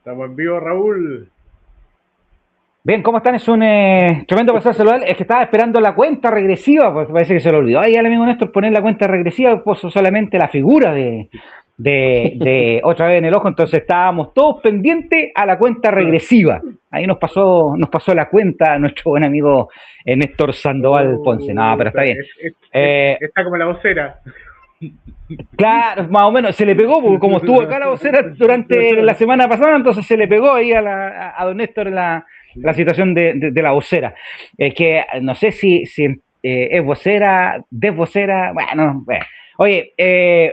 Estamos en vivo, Raúl. Bien, ¿cómo están? Es un tremendo placer saludar. Es que estaba esperando la cuenta regresiva, pues parece que se lo olvidó. Ahí el amigo Néstor poner la cuenta regresiva, puso solamente la figura de otra vez en el ojo, entonces estábamos todos pendientes a la cuenta regresiva. Ahí nos pasó la cuenta a nuestro buen amigo Néstor Sandoval Ponce. No, pero está bien. Está como la vocera. Claro, más o menos, se le pegó, porque como estuvo acá la vocera durante la semana pasada, entonces se le pegó ahí a don Néstor la situación de la vocera. Que no sé si es vocera, desvocera, bueno. Oye,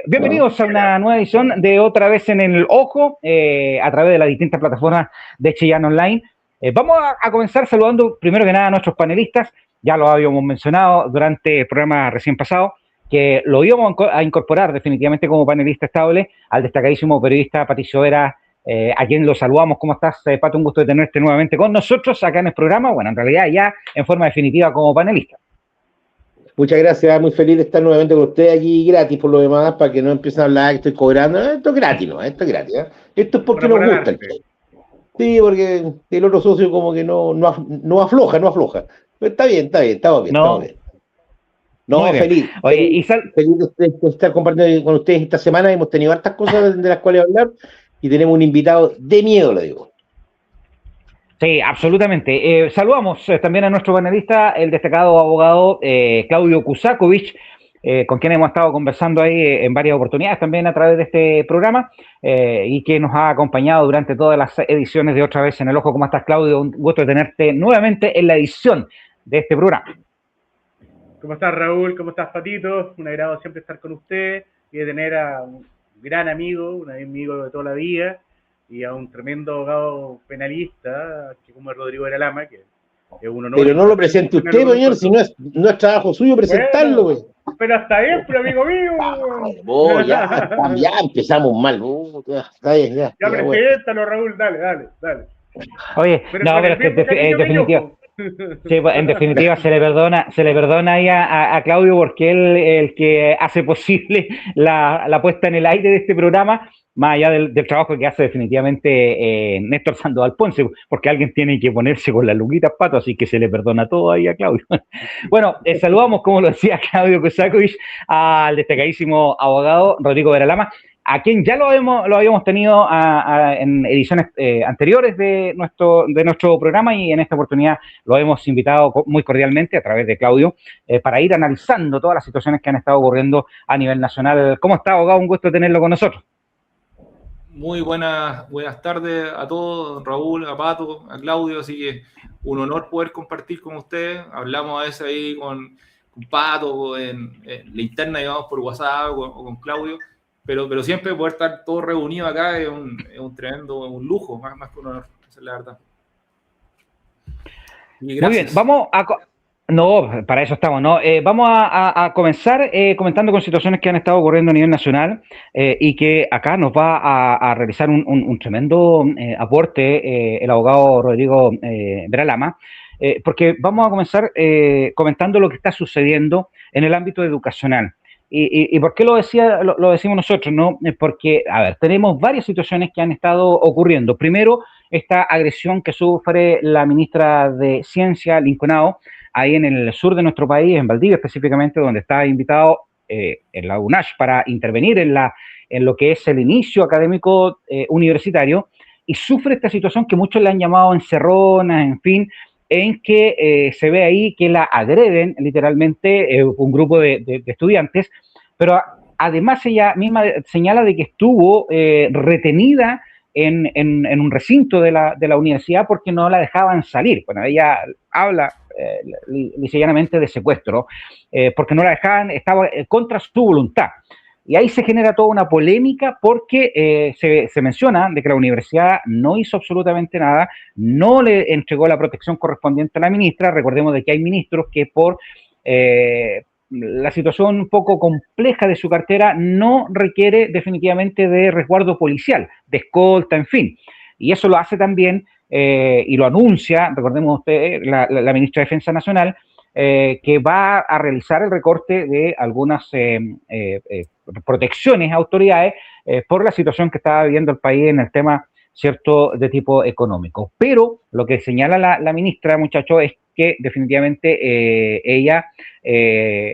bienvenidos a una nueva edición de Otra Vez en el Ojo, a través de las distintas plataformas de Chillán Online. Vamos a comenzar saludando primero que nada a nuestros panelistas, ya lo habíamos mencionado durante el programa recién pasado, que lo íbamos a incorporar definitivamente como panelista estable al destacadísimo periodista Patricio Vera, a quien lo saludamos. ¿Cómo estás, Pato? Un gusto de tenerte nuevamente con nosotros acá en el programa, bueno, en realidad ya en forma definitiva como panelista. Muchas gracias, muy feliz de estar nuevamente con ustedes aquí gratis por lo demás, para que no empiecen a hablar que estoy cobrando. Esto es gratis, ¿no? Esto es gratis, ¿eh? Esto es porque nos gusta el show. Sí, porque el otro socio como que no afloja. Pero está bien, estamos bien. No, feliz. Oye, feliz de estar compartiendo con ustedes esta semana. Hemos tenido hartas cosas de las cuales hablar y tenemos un invitado de miedo, le digo. Sí, absolutamente. Saludamos también a nuestro panelista, el destacado abogado Claudio Kusakovich, con quien hemos estado conversando ahí en varias oportunidades también a través de este programa, y que nos ha acompañado durante todas las ediciones de Otra Vez en el Ojo. ¿Cómo estás, Claudio? Un gusto de tenerte nuevamente en la edición de este programa. ¿Cómo estás, Raúl? ¿Cómo estás, Patito? Un agrado siempre estar con usted y de tener a un gran amigo, un amigo de toda la vida, y a un tremendo abogado penalista, que como es Rodrigo Veralama, que es un honor. Pero no lo presente usted, señor, si no es trabajo suyo presentarlo, güey. Bueno, pero hasta bien, pero amigo mío. Ya empezamos mal. Ya preséntalo, Raúl, dale. Oye, pero es que en definitiva... Sí, en definitiva se le perdona ahí a Claudio, porque él el que hace posible la puesta en el aire de este programa, más allá del trabajo que hace definitivamente Néstor Sandoval Ponce, porque alguien tiene que ponerse con las luquitas, Pato, así que se le perdona todo ahí a Claudio. Bueno, saludamos, como lo decía Claudio Kusakovich, al destacadísimo abogado Rodrigo Veralama, a quien ya lo habíamos tenido en ediciones anteriores de nuestro programa, y en esta oportunidad lo hemos invitado muy cordialmente a través de Claudio para ir analizando todas las situaciones que han estado ocurriendo a nivel nacional. ¿Cómo está, abogado? Un gusto tenerlo con nosotros. Muy buenas tardes a todos, Raúl, a Pato, a Claudio, así que un honor poder compartir con ustedes. Hablamos a veces ahí con Pato, en la interna, digamos, por WhatsApp o con Claudio, pero siempre poder estar todos reunidos acá es un tremendo, un lujo, más que un honor, esa es la verdad. Muy bien, vamos a... No, para eso estamos, ¿no? Vamos a comenzar comentando con situaciones que han estado ocurriendo a nivel nacional, y que acá nos va a realizar un tremendo aporte el abogado Rodrigo Veralama, porque vamos a comenzar comentando lo que está sucediendo en el ámbito educacional. ¿Y por qué lo decimos nosotros, no? Porque, a ver, tenemos varias situaciones que han estado ocurriendo. Primero, esta agresión que sufre la ministra de Ciencia, Linconao, ahí en el sur de nuestro país, en Valdivia específicamente, donde está invitado en la UNACH para intervenir en lo que es el inicio académico universitario, y sufre esta situación que muchos le han llamado encerrona, en fin, en que se ve ahí que la agreden literalmente un grupo de estudiantes, pero además ella misma señala de que estuvo retenida en un recinto de la universidad porque no la dejaban salir. Bueno, ella habla llanamente de secuestro, porque no la dejaban, estaba contra su voluntad. Y ahí se genera toda una polémica porque se menciona de que la universidad no hizo absolutamente nada, no le entregó la protección correspondiente a la ministra. Recordemos de que hay ministros que por la situación un poco compleja de su cartera no requiere definitivamente de resguardo policial, de escolta, en fin. Y eso lo hace también, y lo anuncia, recordemos ustedes, la ministra de Defensa Nacional, que va a realizar el recorte de algunas protecciones a autoridades por la situación que está viviendo el país en el tema ¿cierto?, de tipo económico. Pero lo que señala la ministra, muchachos, es que definitivamente ella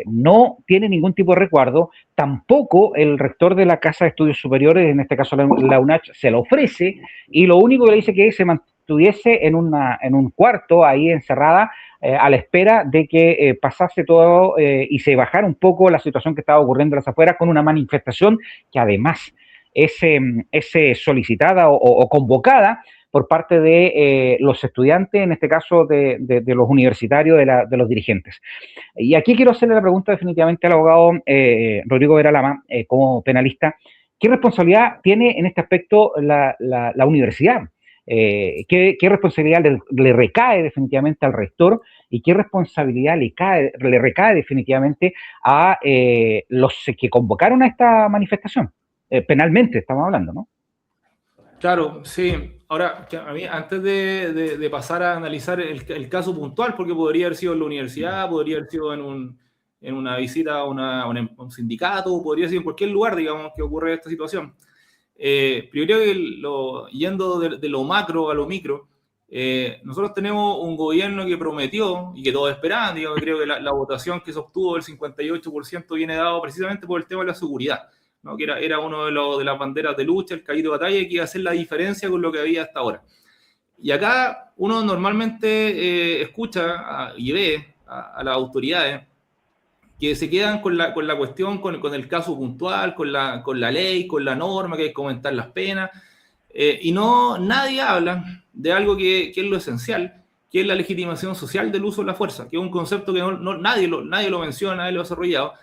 no tiene ningún tipo de resguardo, tampoco el rector de la Casa de Estudios Superiores, en este caso la UNACH, se lo ofrece, y lo único que le dice que se mantuviese en un cuarto ahí encerrada a la espera de que pasase todo y se bajara un poco la situación que estaba ocurriendo en las afueras, con una manifestación que además es solicitada o convocada por parte de los estudiantes, en este caso de los universitarios, de los dirigentes. Y aquí quiero hacerle la pregunta definitivamente al abogado Rodrigo Vera Lama, como penalista. ¿Qué responsabilidad tiene en este aspecto la universidad? ¿Qué responsabilidad le recae definitivamente al rector y qué responsabilidad le recae definitivamente a los que convocaron a esta manifestación? Penalmente estamos hablando, ¿no? Claro, sí. Ahora, a mí, antes de pasar a analizar el caso puntual, porque podría haber sido en la universidad, podría haber sido en una visita a un sindicato, podría ser en cualquier lugar, digamos, que ocurre esta situación. Primero que yendo de lo macro a lo micro, nosotros tenemos un gobierno que prometió y que todos esperaban, digamos, creo que la votación que se obtuvo del 58% viene dado precisamente por el tema de la seguridad, ¿no? Que era uno de las banderas de lucha, el caballito de batalla, y que iba a hacer la diferencia con lo que había hasta ahora. Y acá uno normalmente escucha y ve a las autoridades que se quedan con la cuestión, con el caso puntual, con la ley, con la norma, que hay que aumentar las penas, y nadie habla de algo que es lo esencial, que es la legitimación social del uso de la fuerza, que es un concepto que nadie lo menciona, nadie lo ha desarrollado,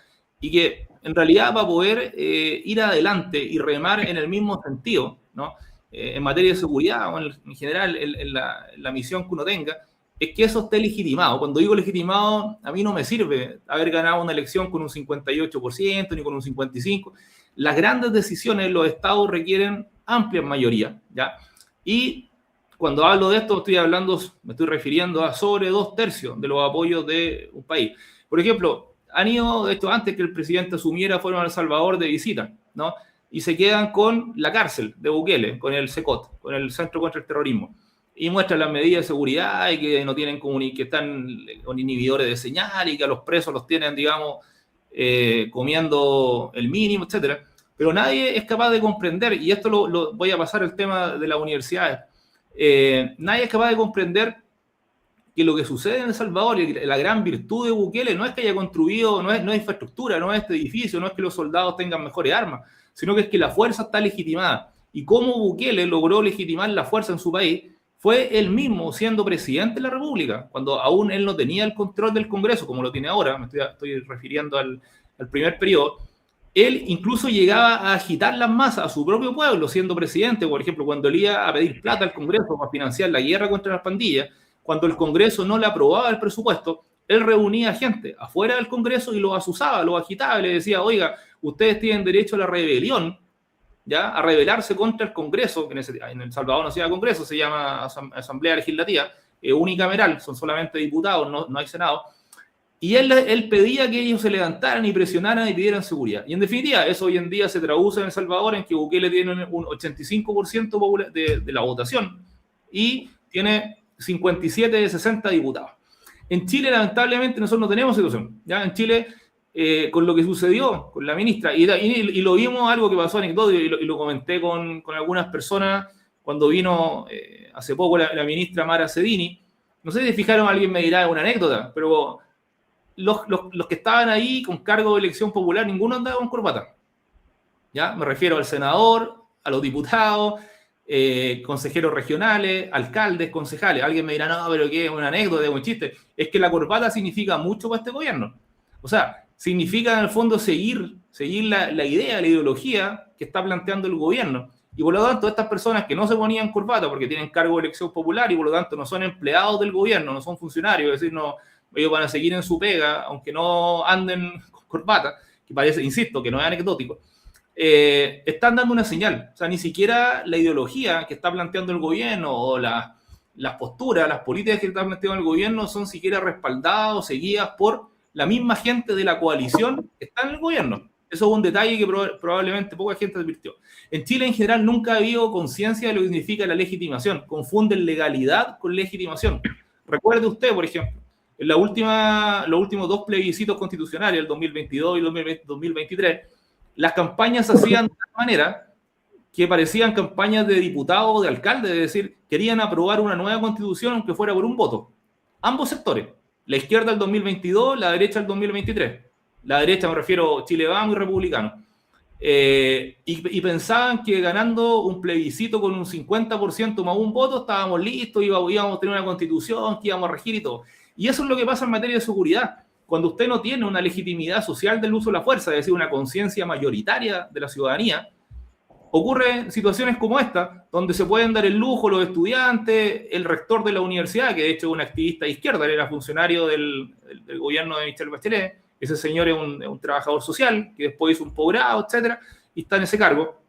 y que en realidad para poder ir adelante y remar en el mismo sentido, ¿no? En materia de seguridad o en general en la misión que uno tenga, es que eso esté legitimado. Cuando digo legitimado, a mí no me sirve haber ganado una elección con un 58% ni con un 55%. Las grandes decisiones en los estados requieren amplia mayoría, ¿ya? Y cuando hablo de esto me estoy refiriendo a sobre 2/3 de los apoyos de un país. Por ejemplo, han ido, de hecho, antes que el presidente asumiera, fueron a El Salvador de visita, ¿no? Y se quedan con la cárcel de Bukele, con el CECOT, con el Centro contra el Terrorismo. Y muestran las medidas de seguridad y que no tienen que están con inhibidores de señal y que a los presos los tienen, digamos, comiendo el mínimo, etcétera. Pero nadie es capaz de comprender, y esto lo voy a pasar al tema de las universidades, nadie es capaz de comprender que lo que sucede en El Salvador y la gran virtud de Bukele no es que haya construido, no es infraestructura, no es este edificio, no es que los soldados tengan mejores armas, sino que es que la fuerza está legitimada. Y cómo Bukele logró legitimar la fuerza en su país fue él mismo siendo presidente de la República, cuando aún él no tenía el control del Congreso, como lo tiene ahora, me estoy refiriendo al primer periodo. Él incluso llegaba a agitar las masas a su propio pueblo, siendo presidente, por ejemplo, cuando él iba a pedir plata al Congreso para financiar la guerra contra las pandillas, cuando el Congreso no le aprobaba el presupuesto, él reunía gente afuera del Congreso y los asusaba, los agitaba, y le decía, oiga, ustedes tienen derecho a la rebelión, ¿ya? A rebelarse contra el Congreso, que en El Salvador no se llama Congreso, se llama Asamblea Legislativa, unicameral, son solamente diputados, no hay Senado. Y él pedía que ellos se levantaran y presionaran y pidieran seguridad. Y en definitiva, eso hoy en día se traduce en El Salvador en que Bukele tiene un 85% de la votación y tiene 57 de 60 diputados. En Chile, lamentablemente, nosotros no tenemos situación. ¿Ya? En Chile, con lo que sucedió con la ministra, y lo vimos, algo que pasó anecdótico, y lo comenté con algunas personas cuando vino hace poco la ministra Mara Cedini. No sé si fijaron, alguien me dirá una anécdota, pero los que estaban ahí con cargo de elección popular, ninguno andaba con corbata. ¿Ya? Me refiero al senador, a los diputados, consejeros regionales, alcaldes, concejales. Alguien me dirá, no, pero ¿qué es una anécdota, es un chiste? Es que la corbata significa mucho para este gobierno. O sea, significa en el fondo seguir la idea, la ideología que está planteando el gobierno. Y por lo tanto, estas personas que no se ponían corbata porque tienen cargo de elección popular y por lo tanto no son empleados del gobierno, no son funcionarios, es decir, no, ellos van a seguir en su pega, aunque no anden con corbata, que parece, insisto, que no es anecdótico, están dando una señal. O sea, ni siquiera la ideología que está planteando el gobierno o las posturas, las políticas que está planteando el gobierno son siquiera respaldadas o seguidas por la misma gente de la coalición que está en el gobierno. Eso es un detalle que probablemente poca gente advirtió. En Chile, en general, nunca ha habido conciencia de lo que significa la legitimación. Confunden legalidad con legitimación. Recuerde usted, por ejemplo, en los últimos 2 plebiscitos constitucionales, el 2022 y el 2023, las campañas se hacían de tal manera que parecían campañas de diputados o de alcaldes, es decir, querían aprobar una nueva constitución aunque fuera por un voto. Ambos sectores, la izquierda el 2022, la derecha el 2023. La derecha me refiero a Chile Vamos y Republicano. Y pensaban que ganando un plebiscito con un 50% más un voto estábamos listos, íbamos a tener una constitución, que íbamos a regir y todo. Y eso es lo que pasa en materia de seguridad. Cuando usted no tiene una legitimidad social del uso de la fuerza, es decir, una conciencia mayoritaria de la ciudadanía, ocurren situaciones como esta, donde se pueden dar el lujo los estudiantes, el rector de la universidad, que de hecho es un activista de izquierda, él era funcionario del gobierno de Michelle Bachelet, ese señor es un trabajador social, que después hizo un posgrado, etcétera, y está en ese cargo.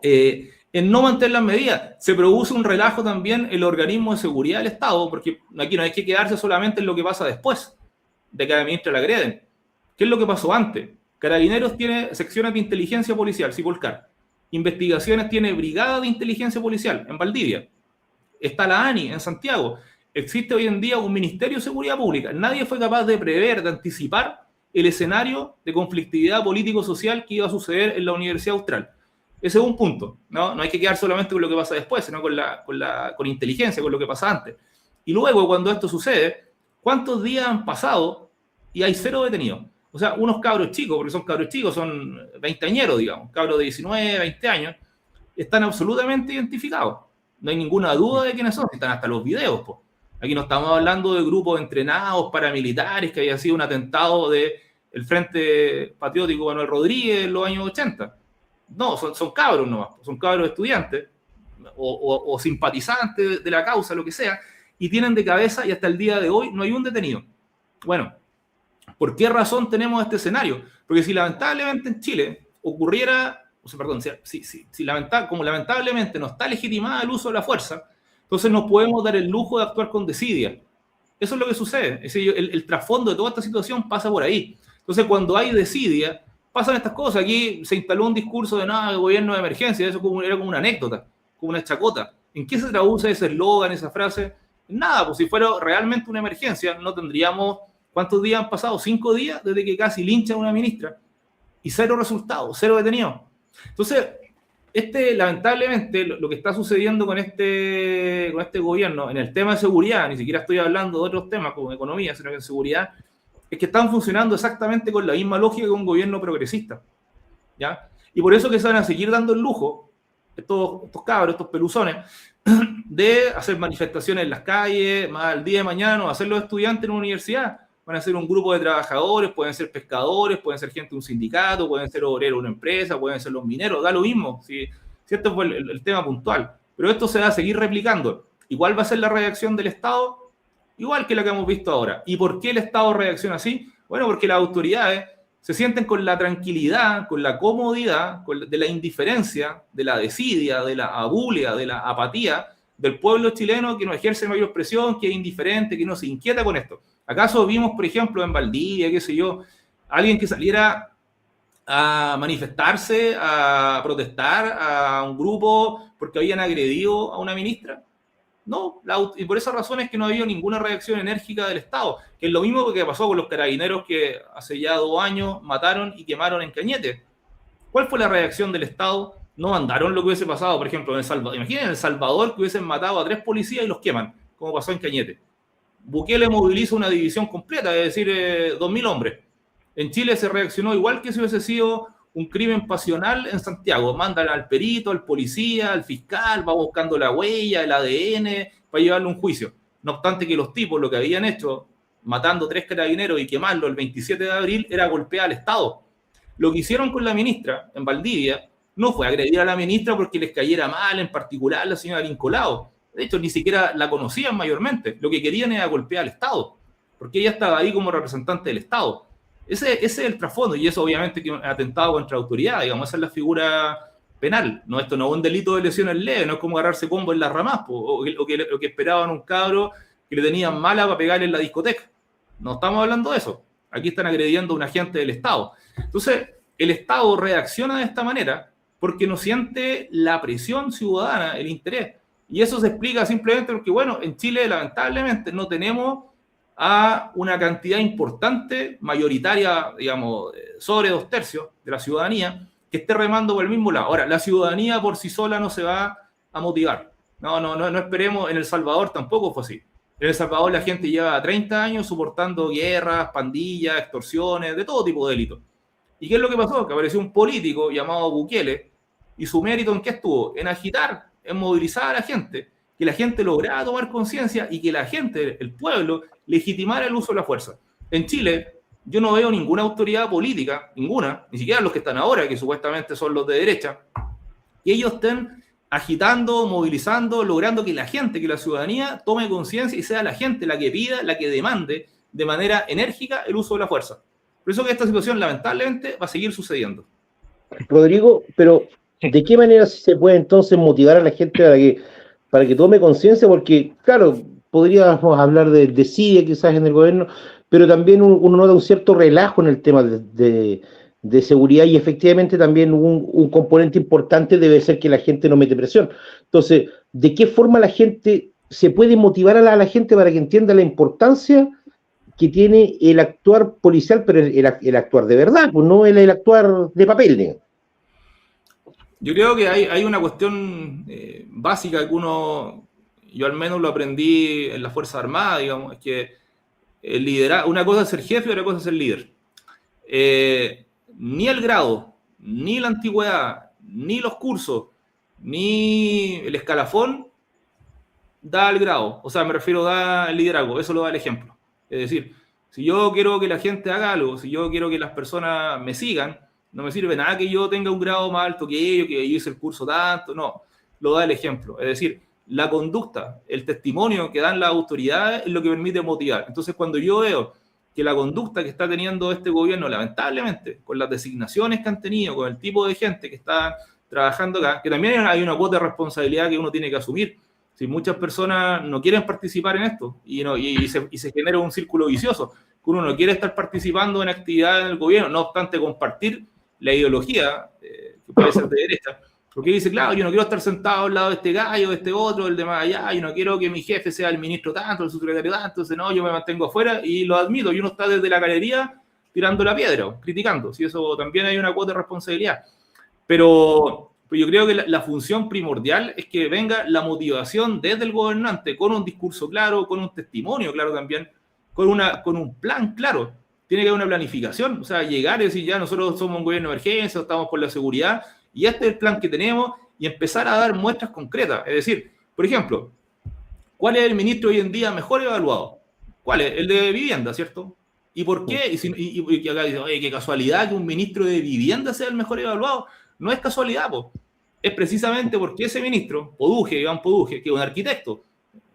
En no mantener las medidas, se produce un relajo también el organismo de seguridad del Estado, porque aquí no hay que quedarse solamente en lo que pasa después de que a la ministra la agreden. ¿Qué es lo que pasó antes? Carabineros tiene secciones de inteligencia policial, Cipolcar. Investigaciones tiene brigada de inteligencia policial en Valdivia. Está la ANI en Santiago. Existe hoy en día un Ministerio de Seguridad Pública. Nadie fue capaz de prever, de anticipar el escenario de conflictividad político-social que iba a suceder en la Universidad Austral. Ese es un punto, ¿no? No hay que quedar solamente con lo que pasa después, sino con inteligencia, con lo que pasa antes. Y luego, cuando esto sucede, ¿cuántos días han pasado y hay 0 detenidos? O sea, unos cabros chicos, porque son cabros chicos, son veinteañeros, digamos, cabros de 19, 20 años, están absolutamente identificados. No hay ninguna duda de quiénes son, están hasta los videos, po. Aquí no estamos hablando de grupos entrenados, paramilitares, que había sido un atentado del Frente Patriótico Manuel Rodríguez en los años 80. No, son cabros nomás, son cabros estudiantes o simpatizantes de la causa, lo que sea, y tienen de cabeza, y hasta el día de hoy no hay un detenido. Bueno, ¿por qué razón tenemos este escenario? Porque si lamentablemente en Chile ocurriera, como lamentablemente no está legitimada el uso de la fuerza, entonces no podemos dar el lujo de actuar con desidia. Eso es lo que sucede. El trasfondo de toda esta situación pasa por ahí. Entonces, cuando hay desidia, pasan estas cosas. Aquí se instaló un discurso de nada, de gobierno de emergencia, eso era como una anécdota, como una chacota. ¿En qué se traduce ese eslogan, esa frase? Nada, pues si fuera realmente una emergencia, no tendríamos... ¿Cuántos días han pasado? 5 días desde que casi linchan a una ministra. Y 0 resultados, 0 detenidos. Entonces, lamentablemente, lo que está sucediendo con este gobierno en el tema de seguridad, ni siquiera estoy hablando de otros temas como economía, sino que en seguridad, es que están funcionando exactamente con la misma lógica que un gobierno progresista, ¿ya? Y por eso que se van a seguir dando el lujo, estos cabros, estos peluzones, de hacer manifestaciones en las calles, más al día de mañana no hacer los estudiantes en una universidad, van a ser un grupo de trabajadores, pueden ser pescadores, pueden ser gente de un sindicato, pueden ser obreros de una empresa, pueden ser los mineros, da lo mismo, si este fue el tema puntual. Pero esto se va a seguir replicando. ¿Y cuál va a ser la reacción del Estado? Igual que la que hemos visto ahora. ¿Y por qué el Estado reacciona así? Bueno, porque las autoridades se sienten con la tranquilidad, con la comodidad, de la indiferencia, de la desidia, de la abulia, de la apatía del pueblo chileno que no ejerce mayor presión, que es indiferente, que no se inquieta con esto. ¿Acaso vimos, por ejemplo, en Valdivia, qué sé yo, alguien que saliera a manifestarse, a protestar a un grupo porque habían agredido a una ministra? No, y por esa razón es que no ha habido ninguna reacción enérgica del Estado, que es lo mismo que pasó con los carabineros que hace ya 2 años mataron y quemaron en Cañete. ¿Cuál fue la reacción del Estado? No mandaron lo que hubiese pasado, por ejemplo, en El Salvador. Imaginen en El Salvador que hubiesen matado a 3 policías y los queman, como pasó en Cañete. Bukele moviliza una división completa, es decir, 2.000 hombres. En Chile se reaccionó igual que si hubiese sido un crimen pasional en Santiago. Mandan al perito, al policía, al fiscal, va buscando la huella, el ADN, para llevarle a un juicio. No obstante que los tipos lo que habían hecho, matando 3 carabineros y quemarlo el 27 de abril, era golpear al Estado. Lo que hicieron con la ministra en Valdivia no fue agredir a la ministra porque les cayera mal, en particular la señora Lincolao. De hecho, ni siquiera la conocían mayormente. Lo que querían era golpear al Estado, porque ella estaba ahí como representante del Estado. Ese es el trasfondo, y eso obviamente que es un atentado contra la autoridad, digamos, esa es la figura penal. No, esto no es un delito de lesiones leves, no es como agarrarse combo en las ramas, o que esperaban un cabro que le tenían mala para pegarle en la discoteca. No estamos hablando de eso. Aquí están agrediendo a un agente del Estado. Entonces, el Estado reacciona de esta manera porque no siente la presión ciudadana, el interés. Y eso se explica simplemente porque, bueno, en Chile lamentablemente no tenemos a una cantidad importante, mayoritaria, digamos, sobre 2/3 de la ciudadanía, que esté remando por el mismo lado. Ahora, la ciudadanía por sí sola no se va a motivar. No esperemos. En El Salvador tampoco fue así. En El Salvador la gente lleva 30 años soportando guerras, pandillas, extorsiones, de todo tipo de delitos. ¿Y qué es lo que pasó? Que apareció un político llamado Bukele, y su mérito ¿en qué estuvo? En agitar, en movilizar a la gente, que la gente lograra tomar conciencia y que la gente, el pueblo, legitimara el uso de la fuerza. En Chile, yo no veo ninguna autoridad política, ninguna, ni siquiera los que están ahora, que supuestamente son los de derecha, que ellos estén agitando, movilizando, logrando que la gente, que la ciudadanía tome conciencia y sea la gente la que pida, la que demande de manera enérgica el uso de la fuerza. Por eso que esta situación lamentablemente va a seguir sucediendo. Rodrigo, pero ¿de qué manera se puede entonces motivar a la gente para que tome conciencia? Porque, claro, podríamos hablar de desidia quizás en el gobierno, pero también uno nota un cierto relajo en el tema de seguridad, y efectivamente también un componente importante debe ser que la gente no mete presión. Entonces, ¿de qué forma la gente se puede motivar a la gente para que entienda la importancia que tiene el actuar policial, pero el actuar de verdad, pues no el actuar de papel, digamos? Yo creo que hay una cuestión básica que yo al menos lo aprendí en la Fuerza Armada, digamos, es que el liderazgo, una cosa es ser jefe y otra cosa es ser líder. Ni el grado, ni la antigüedad, ni los cursos, ni el escalafón da el grado. O sea, me refiero da el liderazgo, eso lo da el ejemplo. Es decir, si yo quiero que la gente haga algo, si yo quiero que las personas me sigan, no me sirve nada que yo tenga un grado más alto que ellos, que yo hice el curso tanto, no, lo da el ejemplo. Es decir, la conducta, el testimonio que dan las autoridades es lo que permite motivar. Entonces, cuando yo veo que la conducta que está teniendo este gobierno, lamentablemente, con las designaciones que han tenido, con el tipo de gente que está trabajando acá, que también hay una cuota de responsabilidad que uno tiene que asumir. Si muchas personas no quieren participar en esto y se genera un círculo vicioso, que uno no quiere estar participando en actividades en el gobierno, no obstante compartir la ideología, que puede ser de derecha, porque dice, claro, yo no quiero estar sentado al lado de este gallo, de este otro, del de más allá, yo no quiero que mi jefe sea el ministro tanto, el subsecretario tanto, entonces no, yo me mantengo afuera y lo admito, y uno está desde la galería tirando la piedra, criticando, si eso también hay una cuota de responsabilidad. Pero yo creo que la función primordial es que venga la motivación desde el gobernante, con un discurso claro, con un testimonio claro también, con un plan claro. Tiene que haber una planificación, o sea, llegar y decir, ya nosotros somos un gobierno de emergencia, estamos por la seguridad, y este es el plan que tenemos, y empezar a dar muestras concretas. Es decir, por ejemplo, ¿cuál es el ministro hoy en día mejor evaluado? ¿Cuál es? El de vivienda, ¿cierto? ¿Y por qué? Y acá dicen, oye, qué casualidad que un ministro de vivienda sea el mejor evaluado. No es casualidad, po. Es precisamente porque ese ministro, Iván Poduje, que es un arquitecto,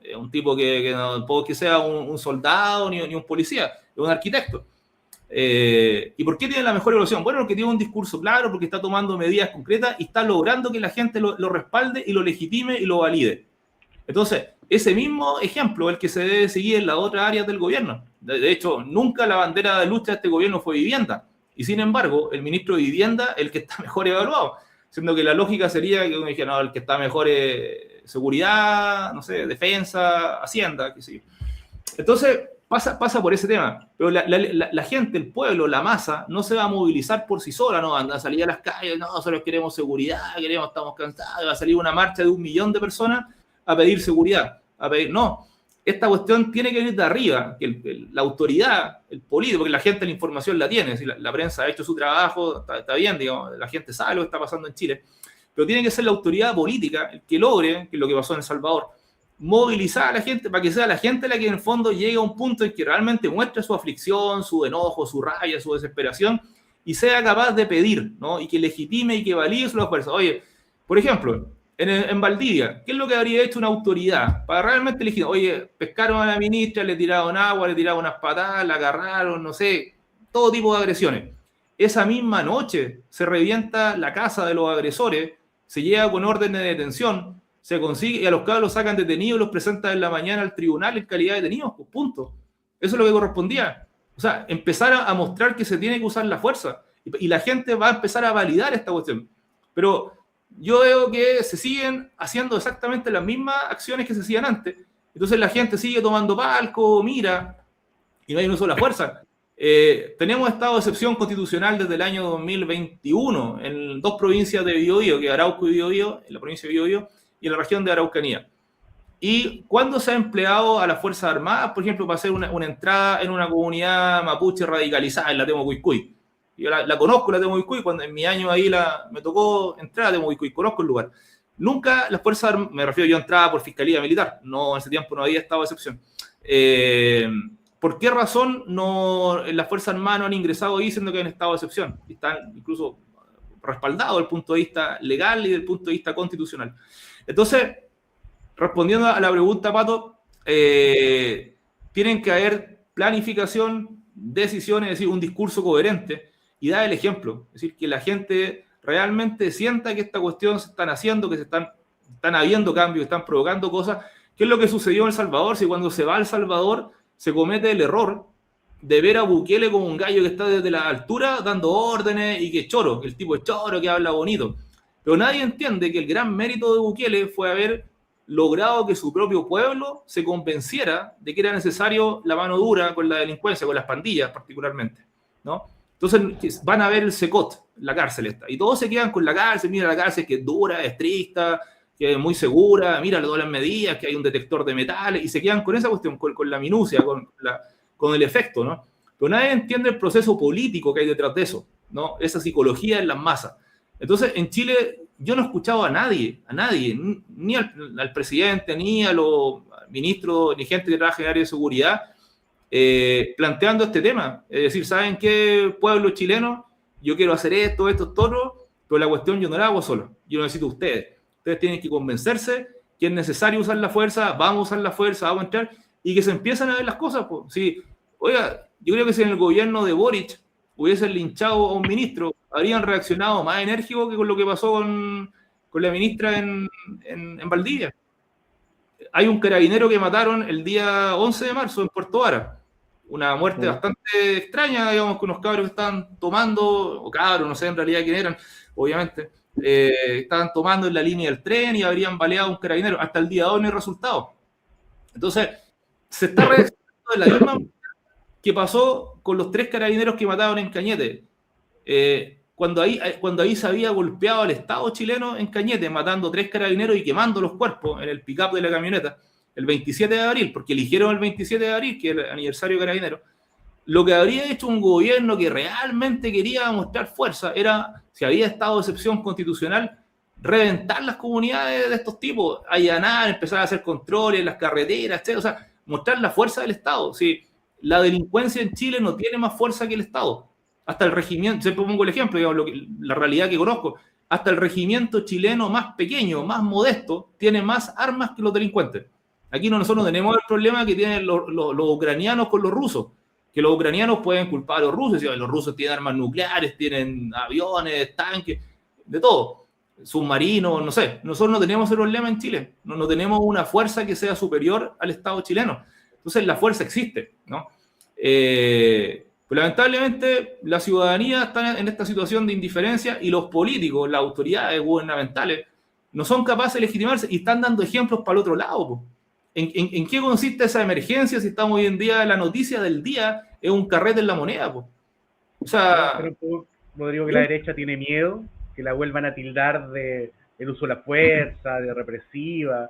es un tipo que no puede que sea un soldado ni un policía, es un arquitecto. ¿Y por qué tiene la mejor evaluación? Bueno, porque tiene un discurso claro, porque está tomando medidas concretas y está logrando que la gente lo respalde y lo legitime y lo valide. Entonces, ese mismo ejemplo es el que se debe seguir en las otras áreas del gobierno. De hecho, nunca la bandera de lucha de este gobierno fue vivienda. Y sin embargo, el ministro de Vivienda es el que está mejor evaluado. Siendo que la lógica sería que uno dijera, no, el que está mejor es seguridad, no sé, defensa, hacienda, qué sé yo. Entonces, pasa por ese tema. Pero la gente, el pueblo, la masa, no se va a movilizar por sí sola, no van a salir a las calles, no, nosotros queremos seguridad, estamos cansados, va a salir una marcha de 1 millón de personas a pedir seguridad, no. Esta cuestión tiene que venir de arriba, que la autoridad, el político, porque la gente la información la tiene, si la prensa ha hecho su trabajo, está bien, digamos, la gente sabe lo que está pasando en Chile, pero tiene que ser la autoridad política el que logre, que es lo que pasó en El Salvador, movilizar a la gente para que sea la gente la que en el fondo llegue a un punto en que realmente muestre su aflicción, su enojo, su rabia, su desesperación, y sea capaz de pedir, ¿no? Y que legitime y que valide sus esfuerzos. Oye, por ejemplo, en Valdivia, ¿qué es lo que habría hecho una autoridad para realmente elegir? Oye, pescaron a la ministra, le tiraron agua, le tiraron unas patadas, la agarraron, no sé, todo tipo de agresiones. Esa misma noche se revienta la casa de los agresores, se llega con orden de detención, se consigue y a los cabros los sacan detenidos y los presentan en la mañana al tribunal en calidad de detenidos, pues punto. Eso es lo que correspondía. O sea, empezar a mostrar que se tiene que usar la fuerza. y la gente va a empezar a validar esta cuestión. Pero yo veo que se siguen haciendo exactamente las mismas acciones que se hacían antes. Entonces la gente sigue tomando palco, mira, y no hay una sola fuerza. Tenemos estado de excepción constitucional desde el año 2021 en 2 provincias de Biobío, que es Arauco y Biobío, en la provincia de Biobío, y en la región de Araucanía. ¿Y cuándo se ha empleado a las Fuerzas Armadas, por ejemplo, para hacer una entrada en una comunidad mapuche radicalizada en la Temucuicui? Yo la conozco, la Temucuicui, cuando en mi año ahí me tocó entrar a Temucuicui, conozco el lugar. Nunca las Fuerzas Armadas, me refiero, yo entraba por Fiscalía Militar, no, en ese tiempo no había estado de excepción. ¿Por qué razón las Fuerzas Armadas no han ingresado ahí siendo que han estado de excepción? Y están incluso respaldados desde el punto de vista legal y desde el punto de vista constitucional. Entonces, respondiendo a la pregunta, Pato, tienen que haber planificación, decisiones, es decir, un discurso coherente y dar el ejemplo. Es decir, que la gente realmente sienta que esta cuestión se están haciendo, que están habiendo cambios, están provocando cosas. ¿Qué es lo que sucedió en El Salvador? Si cuando se va a El Salvador se comete el error de ver a Bukele como un gallo que está desde la altura dando órdenes y que es choro, el tipo es choro, que habla bonito. Pero nadie entiende que el gran mérito de Bukele fue haber logrado que su propio pueblo se convenciera de que era necesario la mano dura con la delincuencia, con las pandillas particularmente, ¿no? Entonces van a ver el SECOT, la cárcel esta, y todos se quedan con la cárcel, mira la cárcel que es dura, es estricta, que es muy segura, mira todas las medidas, que hay un detector de metales, y se quedan con esa cuestión, con la minucia, con el efecto, ¿no? Pero nadie entiende el proceso político que hay detrás de eso, ¿no? Esa psicología en las masas. Entonces, en Chile yo no he escuchado a nadie, ni al presidente, ni a los ministros, ni gente que trabaja en el área de seguridad, planteando este tema. Es decir, ¿saben qué, pueblo chileno? Yo quiero hacer esto, pero la cuestión yo no la hago solo, yo lo necesito ustedes. Ustedes tienen que convencerse que es necesario usar la fuerza, vamos a usar la fuerza, vamos a entrar, y que se empiezan a ver las cosas. Pues. Sí, oiga, yo creo que si en el gobierno de Boric hubiesen linchado a un ministro, habrían reaccionado más enérgico que con lo que pasó con la ministra en Valdivia. Hay un carabinero que mataron el día 11 de marzo en Puerto Vara. Una muerte bastante extraña, digamos, con unos cabros que estaban tomando, o cabros, no sé en realidad quién eran, obviamente, estaban tomando en la línea del tren y habrían baleado a un carabinero. Hasta el día de hoy no hay resultado. Entonces, se está reaccionando de la misma manera que pasó con los 3 carabineros que mataron en Cañete. Cuando ahí se había golpeado al Estado chileno en Cañete, matando 3 carabineros y quemando los cuerpos en el pick-up de la camioneta, el 27 de abril, porque eligieron el 27 de abril, que es el aniversario de Carabinero. Lo que habría hecho un gobierno que realmente quería mostrar fuerza era, si había estado de excepción constitucional, reventar las comunidades de estos tipos, allanar, empezar a hacer controles en las carreteras, etc. O sea, mostrar la fuerza del Estado. Sí, la delincuencia en Chile no tiene más fuerza que el Estado. Hasta el regimiento, siempre pongo el ejemplo, digamos, la realidad que conozco, hasta el regimiento chileno más pequeño, más modesto, tiene más armas que los delincuentes. Aquí nosotros no tenemos el problema que tienen los ucranianos con los rusos, que los ucranianos pueden culpar a los rusos, y los rusos tienen armas nucleares, tienen aviones, tanques, de todo, submarinos, no sé. Nosotros no tenemos ese problema en Chile, no tenemos una fuerza que sea superior al Estado chileno. Entonces la fuerza existe, ¿no? Pero lamentablemente la ciudadanía está en esta situación de indiferencia y los políticos, las autoridades gubernamentales, no son capaces de legitimarse y están dando ejemplos para el otro lado. Po. ¿En qué consiste esa emergencia si estamos hoy en día, la noticia del día es un carrete en la moneda? Po? O sea... Rodrigo, que la derecha tiene miedo, que la vuelvan a tildar de el uso de la fuerza, de represiva.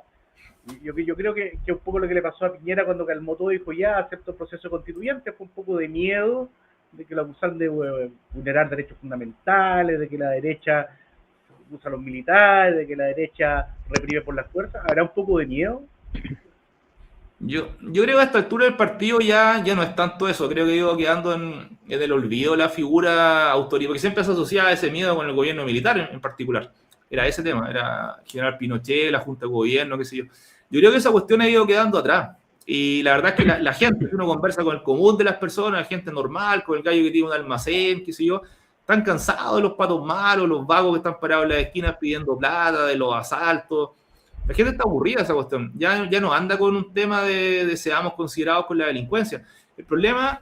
Yo creo que un poco lo que le pasó a Piñera cuando calmó todo y dijo ya acepto el proceso constituyente fue un poco de miedo de que lo acusan de vulnerar derechos fundamentales, de que la derecha usa a los militares, de que la derecha reprime por las fuerzas. ¿Habrá un poco de miedo? Yo creo que a esta altura del partido ya no es tanto eso. Creo que iba quedando en el olvido la figura autoritaria, porque siempre se asociaba ese miedo con el gobierno militar en particular. Era ese tema, era General Pinochet, la Junta de Gobierno, qué sé yo. Yo creo que esa cuestión ha ido quedando atrás. Y la verdad es que la gente, si uno conversa con el común de las personas, la gente normal, con el gallo que tiene un almacén, qué sé yo, están cansados de los patos malos, los vagos que están parados en las esquinas pidiendo plata, de los asaltos. La gente está aburrida de esa cuestión. Ya no anda con un tema de seamos considerados con la delincuencia. El problema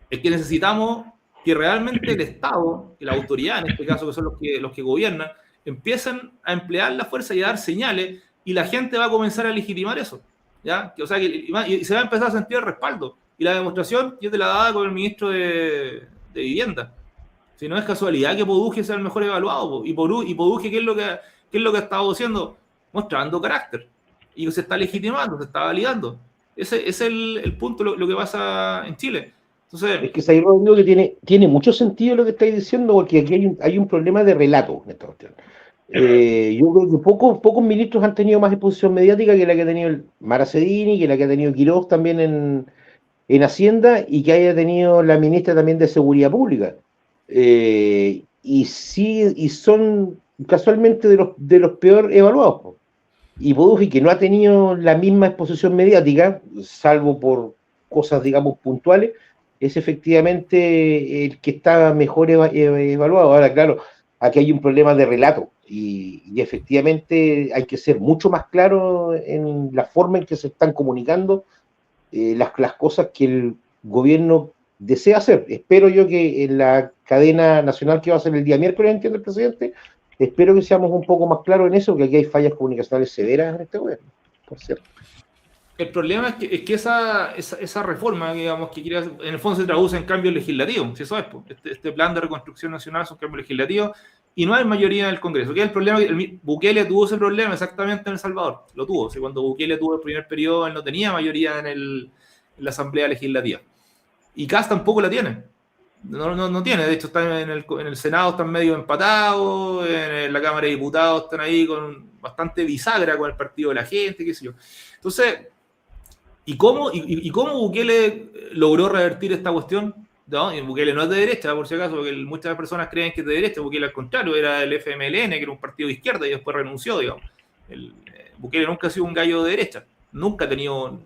es que necesitamos que realmente el Estado, la autoridad en este caso, que son los que gobiernan, empiezan a emplear la fuerza y a dar señales, y la gente va a comenzar a legitimar eso, ¿ya? O sea, y se va a empezar a sentir el respaldo. Y la demostración yo te la daba con el ministro de Vivienda. Si no es casualidad que Poduje sea el mejor evaluado, y Poduje, ¿qué es lo que ha estado haciendo? Mostrando carácter. Y se está legitimando, se está validando. Ese es el punto, lo que pasa en Chile. Entonces, es que ahí, Rodrigo, que tiene mucho sentido lo que estáis diciendo, porque aquí hay un problema de relato en esta cuestión. Yo creo que pocos ministros han tenido más exposición mediática que la que ha tenido el Maracedini, que la que ha tenido Quirós también en Hacienda, y que haya tenido la ministra también de Seguridad Pública. Y son casualmente de los peor evaluados. Po. Y Poduje, que no ha tenido la misma exposición mediática, salvo por cosas, digamos, puntuales, es efectivamente el que está mejor evaluado. Ahora, claro, aquí hay un problema de relato y efectivamente hay que ser mucho más claro en la forma en que se están comunicando las cosas que el gobierno desea hacer. Espero yo que en la cadena nacional que va a ser el día miércoles, entiende el presidente, espero que seamos un poco más claros en eso, que aquí hay fallas comunicacionales severas en este gobierno, por cierto. El problema es que esa reforma, digamos, que quiere, en el fondo se traduce en cambios legislativos, si eso es, este plan de reconstrucción nacional es un cambio legislativo y no hay mayoría en el Congreso. ¿Qué es el problema? Bukele tuvo ese problema exactamente en El Salvador, lo tuvo. O sea, cuando Bukele tuvo el primer periodo, él no tenía mayoría en la Asamblea Legislativa. Y Kast tampoco la tiene. No tiene, de hecho está en el Senado, están medio empatados, en la Cámara de Diputados están ahí con bastante bisagra con el Partido de la Gente, qué sé yo. Entonces, ¿y cómo Bukele logró revertir esta cuestión? ¿No? Y Bukele no es de derecha, por si acaso, porque muchas personas creen que es de derecha. Bukele, al contrario, era del FMLN, que era un partido de izquierda, y después renunció, digamos. Bukele nunca ha sido un gallo de derecha. Nunca ha tenido...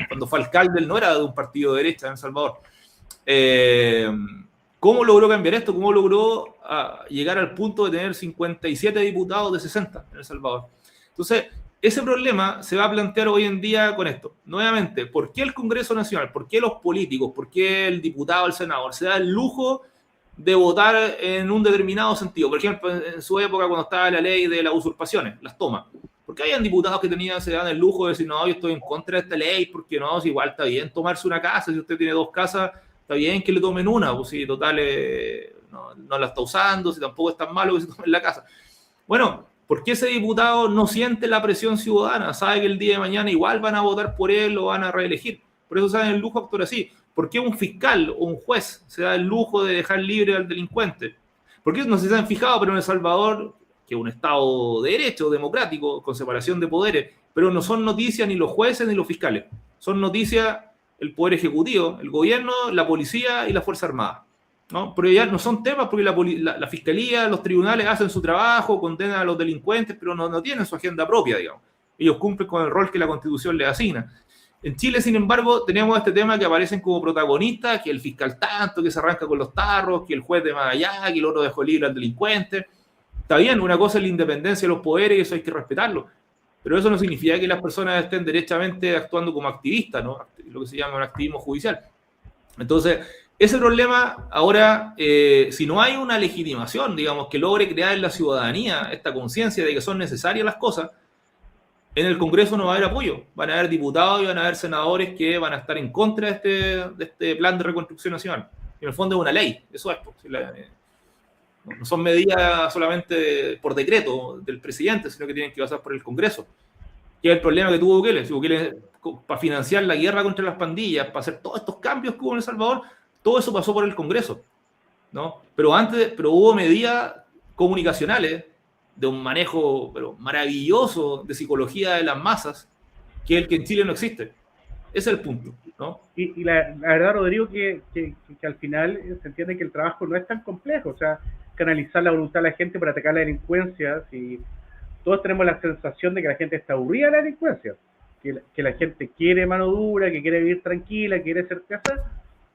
Cuando fue alcalde, él no era de un partido de derecha en El Salvador. ¿Cómo logró cambiar esto? ¿Cómo logró llegar al punto de tener 57 diputados de 60 en El Salvador? Entonces, ese problema se va a plantear hoy en día con esto. Nuevamente, ¿por qué el Congreso Nacional? ¿Por qué los políticos? ¿Por qué el diputado, el senador se da el lujo de votar en un determinado sentido? Por ejemplo, en su época, cuando estaba la ley de las usurpaciones, las tomas. ¿Por qué habían diputados que se dan el lujo de decir, no, yo estoy en contra de esta ley, porque no, si igual está bien tomarse una casa, si usted tiene 2 casas, está bien que le tomen una, pues si total no la está usando, si tampoco es tan malo que se tomen la casa. Bueno, ¿por qué ese diputado no siente la presión ciudadana? Sabe que el día de mañana igual van a votar por él o van a reelegir. Por eso se dan el lujo de actuar así. ¿Por qué un fiscal o un juez se da el lujo de dejar libre al delincuente? ¿Por qué no se han fijado, pero en El Salvador, que es un Estado de derecho, democrático, con separación de poderes, pero no son noticias ni los jueces ni los fiscales? Son noticias el Poder Ejecutivo, el gobierno, la policía y la Fuerza Armada. ¿No? Pero ya no son temas porque la fiscalía, los tribunales hacen su trabajo, condenan a los delincuentes, pero no tienen su agenda propia, digamos. Ellos cumplen con el rol que la Constitución les asigna. En Chile, sin embargo, tenemos este tema que aparecen como protagonistas, que el fiscal tanto, que se arranca con los tarros, que el juez de más allá, que el otro dejó libre al delincuente. Está bien, una cosa es la independencia de los poderes y eso hay que respetarlo. Pero eso no significa que las personas estén derechamente actuando como activistas, ¿no? Lo que se llama un activismo judicial. Entonces, ese problema ahora, si no hay una legitimación, digamos, que logre crear en la ciudadanía esta conciencia de que son necesarias las cosas, en el Congreso no va a haber apoyo. Van a haber diputados y van a haber senadores que van a estar en contra de este plan de reconstrucción nacional. En el fondo es una ley, eso es. No son medidas solamente por decreto del presidente, sino que tienen que pasar por el Congreso. Que es el problema que tuvo Bukele. Si Bukele, para financiar la guerra contra las pandillas, para hacer todos estos cambios que hubo en El Salvador, todo eso pasó por el Congreso, ¿no? Pero hubo medidas comunicacionales de un manejo maravilloso de psicología de las masas, que es el que en Chile no existe. Ese es el punto, ¿no? Y la verdad, Rodrigo, que al final se entiende que el trabajo no es tan complejo. O sea, canalizar la voluntad de la gente para atacar la delincuencia. Si todos tenemos la sensación de que la gente está aburrida de la delincuencia, que la gente quiere mano dura, que quiere vivir tranquila, que quiere certeza,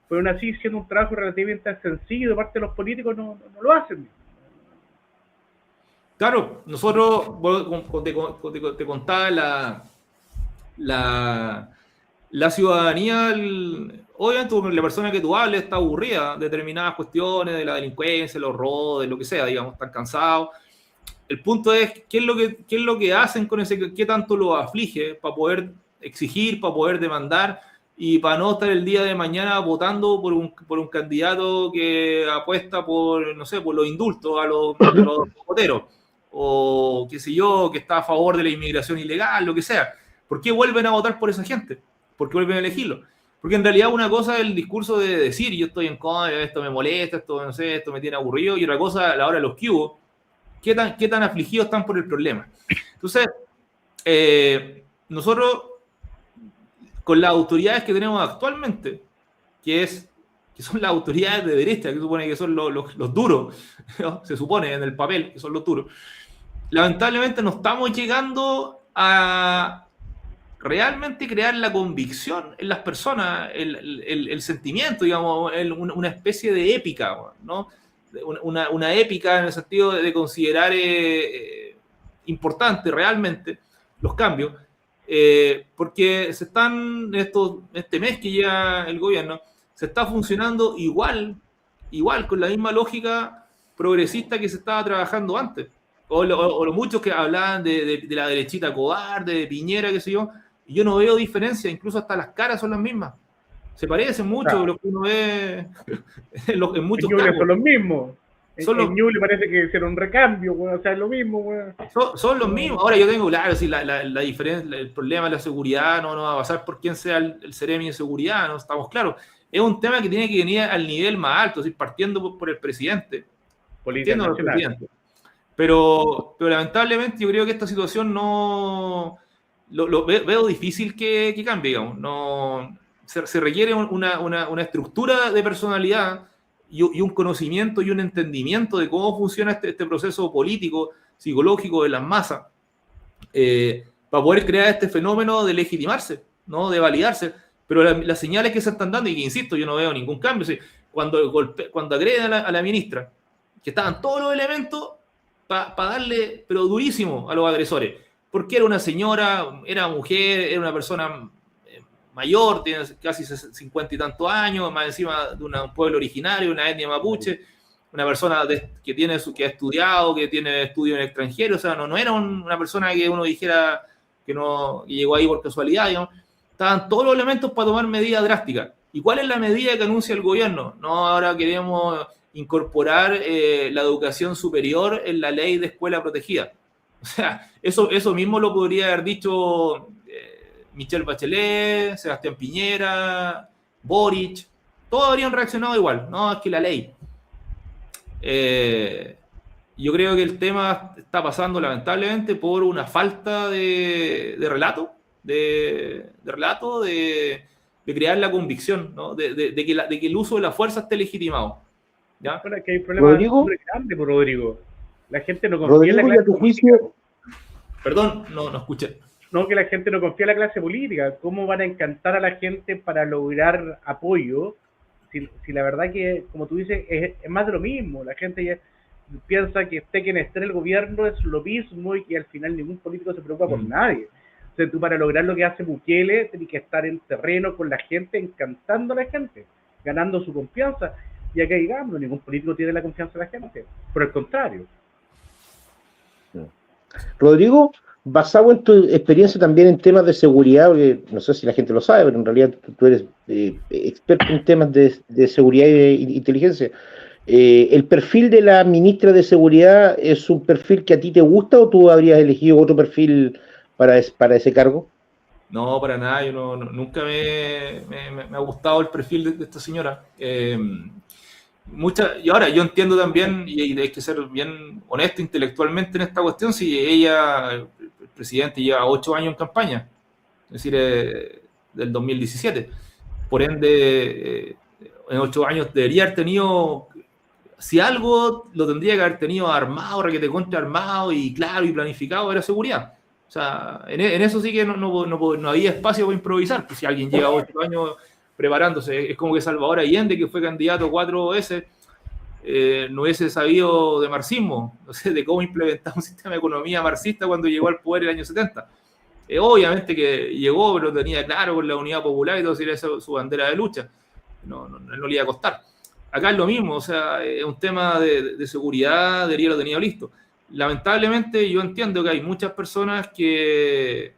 pero aún así, siendo un trabajo relativamente sencillo de parte de los políticos, no lo hacen. Claro, nosotros, te contaba la ciudadanía obviamente la persona que tú hables está aburrida de determinadas cuestiones, de la delincuencia, los robos, de lo que sea, digamos, están cansados. El punto es, ¿qué es lo que hacen con ese, qué tanto lo aflige para poder exigir, para poder demandar y para no estar el día de mañana votando por un candidato que apuesta por, no sé, por los indultos a los voteros, o qué sé yo, que está a favor de la inmigración ilegal, lo que sea? ¿Por qué vuelven a votar por esa gente? ¿Por qué vuelven a elegirlo? Porque en realidad una cosa es el discurso de decir, yo estoy en contra, esto me molesta, esto no sé, esto me tiene aburrido, y otra cosa a la hora de los que hubo, qué tan afligidos están por el problema. Entonces, nosotros, con las autoridades que tenemos actualmente, que son las autoridades de derecha, que supone que son los duros, ¿no? Se supone en el papel que son los duros, lamentablemente no estamos llegando a realmente crear la convicción en las personas, el sentimiento, digamos, una especie de épica, ¿no? Una épica en el sentido de considerar importante realmente los cambios, porque este mes que lleva el gobierno, se está funcionando igual con la misma lógica progresista que se estaba trabajando antes. O los muchos que hablaban de la derechita cobarde, de Piñera, qué sé yo, y yo no veo diferencia, incluso hasta las caras son las mismas. Se parecen mucho, claro, lo que uno ve en muchos casos. Son los mismos. En Ñuble parece que hicieron un recambio, bueno, o sea, es lo mismo. Bueno. Son los mismos. Ahora yo tengo, claro, si la diferencia, el problema de la seguridad no va a pasar por quién sea el Seremi de seguridad, no estamos claros. Es un tema que tiene que venir al nivel más alto, ¿sí? Partiendo por el presidente. Partiendo por el presidente. Pero lamentablemente yo creo que esta situación no... veo difícil que cambie, digamos. No, se requiere una estructura de personalidad y un conocimiento y un entendimiento de cómo funciona este proceso político, psicológico de las masas, para poder crear este fenómeno de legitimarse, ¿no? De validarse. Pero las señales que se están dando, y que insisto, yo no veo ningún cambio, ¿sí? Cuando agreden a la ministra, que estaban todos los elementos para darle, pero durísimo, a los agresores, porque era una señora, era mujer, era una persona mayor, tiene casi 50 y tantos años, más encima de un pueblo originario, una etnia mapuche, una persona que ha estudiado, que tiene estudios en el extranjero, o sea, no era una persona que uno dijera que llegó ahí por casualidad, digamos. Estaban todos los elementos para tomar medidas drásticas. ¿Y cuál es la medida que anuncia el gobierno? No, ahora queremos incorporar la educación superior en la ley de escuela protegida. O sea, eso mismo lo podría haber dicho Michelle Bachelet, Sebastián Piñera, Boric. Todos habrían reaccionado igual. No, es que la ley. Yo creo que el tema está pasando lamentablemente por una falta de relato, de crear la convicción, ¿no? de que el uso de la fuerza esté legitimado. ¿Ya? Bueno, que hay problemas muy grandes por Rodrigo. La gente no confía en la clase política. Perdón, no escuché. No, que la gente no confía en la clase política. ¿Cómo van a encantar a la gente para lograr apoyo? Si la verdad que, como tú dices, es más de lo mismo. La gente ya piensa que esté quien esté en el gobierno es lo mismo y que al final ningún político se preocupa por nadie. O sea, tú para lograr lo que hace Bukele tienes que estar en terreno con la gente, encantando a la gente, ganando su confianza. Y acá, digamos, ningún político tiene la confianza de la gente. Por el contrario. Rodrigo, basado en tu experiencia también en temas de seguridad, porque no sé si la gente lo sabe, pero en realidad tú eres experto en temas de seguridad y de inteligencia. ¿El perfil de la ministra de Seguridad es un perfil que a ti te gusta o tú habrías elegido otro perfil para ese cargo? No, para nada. Yo nunca me ha gustado el perfil de esta señora. Y ahora yo entiendo también, y hay que ser bien honesto intelectualmente en esta cuestión, si el presidente lleva 8 años en campaña, es decir, del 2017. Por ende, en 8 años debería haber tenido, si algo lo tendría que haber tenido armado, requete contra armado y claro y planificado, era seguridad. O sea, en eso sí que no había espacio para improvisar. Pues si alguien lleva 8 años preparándose, es como que Salvador Allende, que fue candidato 4 veces, no hubiese sabido de marxismo, no sé, de cómo implementar un sistema de economía marxista cuando llegó al poder en el año 70. Obviamente que llegó, pero tenía claro con la unidad popular y todo, era su bandera de lucha. no le iba a costar. Acá es lo mismo, o sea, es un tema de seguridad, debería lo tenido listo. Lamentablemente yo entiendo que hay muchas personas que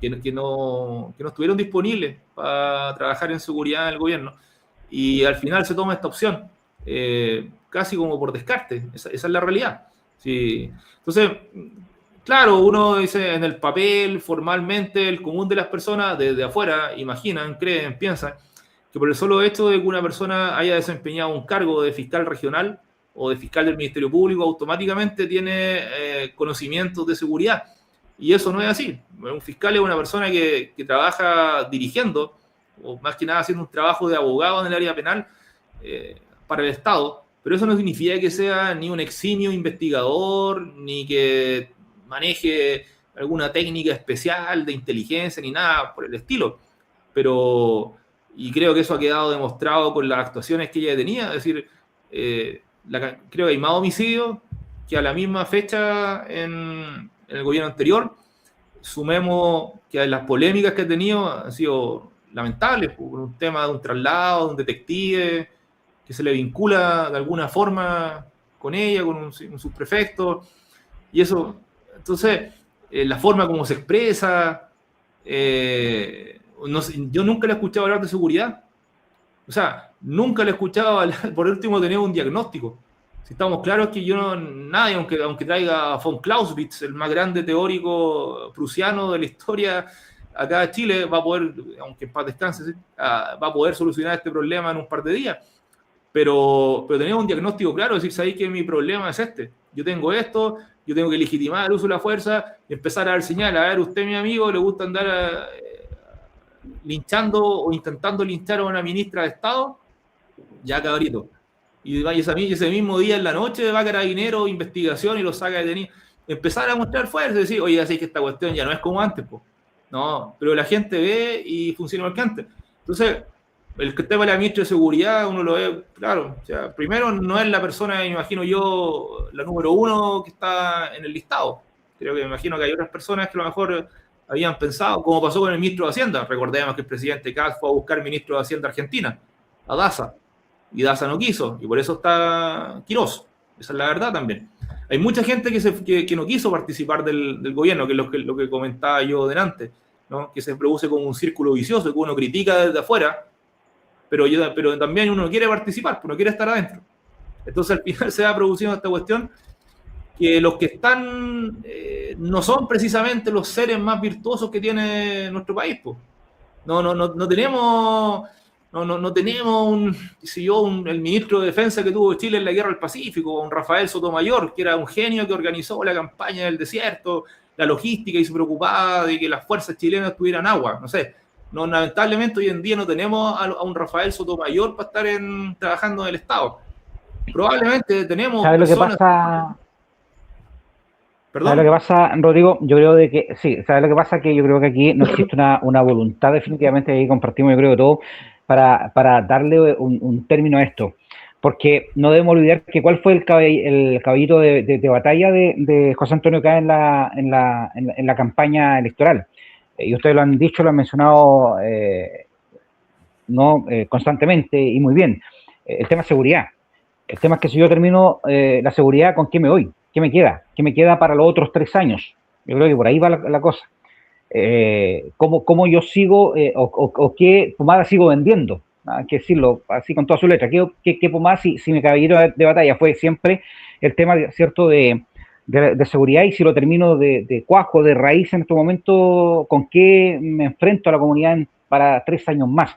no estuvieron disponibles para trabajar en seguridad en el gobierno y al final se toma esta opción, casi como por descarte, esa es la realidad. Sí. Entonces, claro, uno dice en el papel, formalmente, el común de las personas desde afuera imaginan, creen, piensan que por el solo hecho de que una persona haya desempeñado un cargo de fiscal regional o de fiscal del Ministerio Público, automáticamente tiene conocimientos de seguridad. Y eso no es así. Un fiscal es una persona que trabaja dirigiendo, o más que nada haciendo un trabajo de abogado en el área penal para el Estado, pero eso no significa que sea ni un eximio investigador, ni que maneje alguna técnica especial de inteligencia, ni nada por el estilo. Y creo que eso ha quedado demostrado con las actuaciones que ella tenía, es decir, creo que hay más homicidios que a la misma fecha en el gobierno anterior. Sumemos que las polémicas que ha tenido han sido lamentables, por un tema de un traslado, de un detective que se le vincula de alguna forma con ella, con un subprefecto, y eso, entonces, la forma como se expresa, no sé, yo nunca le he escuchado hablar de seguridad, o sea, nunca le he escuchado hablar, por último tener un diagnóstico. Si estamos claros que nadie, aunque traiga von Clausewitz, el más grande teórico prusiano de la historia, acá en Chile va a poder, aunque en paz descanse, va a poder solucionar este problema en un par de días. Pero tenemos un diagnóstico claro, es decir, sabéis que mi problema es este. Yo tengo esto, yo tengo que legitimar el uso de la fuerza y empezar a dar señal. A ver, usted, mi amigo, le gusta andar linchando o intentando linchar a una ministra de Estado, ya cabrito. Y ese mismo día en la noche va Carabinero, investigación y lo saca detenido. Empezar a mostrar fuerza, decir, oye, así que esta cuestión ya no es como antes, pues. No, pero la gente ve y funciona igual que antes. Entonces, el tema de la ministra de Seguridad, uno lo ve, claro, o sea, primero no es la persona, me imagino yo, la número 1 que está en el listado. Creo que me imagino que hay otras personas que a lo mejor habían pensado, como pasó con el ministro de Hacienda. Recordemos que el presidente Kass fue a buscar ministro de Hacienda Argentina, a Daza, y Daza no quiso, y por eso está Quirós. Esa es la verdad también. Hay mucha gente que no quiso participar del gobierno, que es lo que comentaba yo delante, ¿no? Que se produce como un círculo vicioso, que uno critica desde afuera, pero también uno no quiere participar, uno quiere estar adentro. Entonces al final se va produciendo esta cuestión que los que están no son precisamente los seres más virtuosos que tiene nuestro país, pues. No tenemos el ministro de Defensa que tuvo Chile en la Guerra del Pacífico, un Rafael Sotomayor, que era un genio que organizó la campaña del desierto, la logística, y se preocupaba de que las fuerzas chilenas tuvieran agua, no sé. No, lamentablemente hoy en día no tenemos a un Rafael Sotomayor para estar trabajando en el Estado. Probablemente tenemos ¿Sabes personas... lo que pasa? ¿Perdón? ¿Sabes lo que pasa, Rodrigo? Yo creo de que, sí, ¿sabes lo que pasa? Que yo creo que aquí no existe una voluntad, definitivamente, ahí compartimos, yo creo que todo, para darle un término a esto. Porque no debemos olvidar que cuál fue el caballito de batalla de José Antonio Caz en la campaña electoral. Y ustedes lo han dicho, lo han mencionado constantemente y muy bien. El tema de seguridad. El tema es que si yo termino la seguridad, ¿con qué me voy? ¿Qué me queda? ¿Qué me queda para los otros 3 años? Yo creo que por ahí va la cosa. ¿Cómo yo sigo o qué pomada sigo vendiendo? Hay que decirlo así con toda su letra. ¿Qué pomada, si mi caballero de batalla fue siempre el tema, ¿cierto?, de seguridad, y si lo termino de cuajo, de raíz en este momento, ¿con qué me enfrento a la comunidad para 3 años más?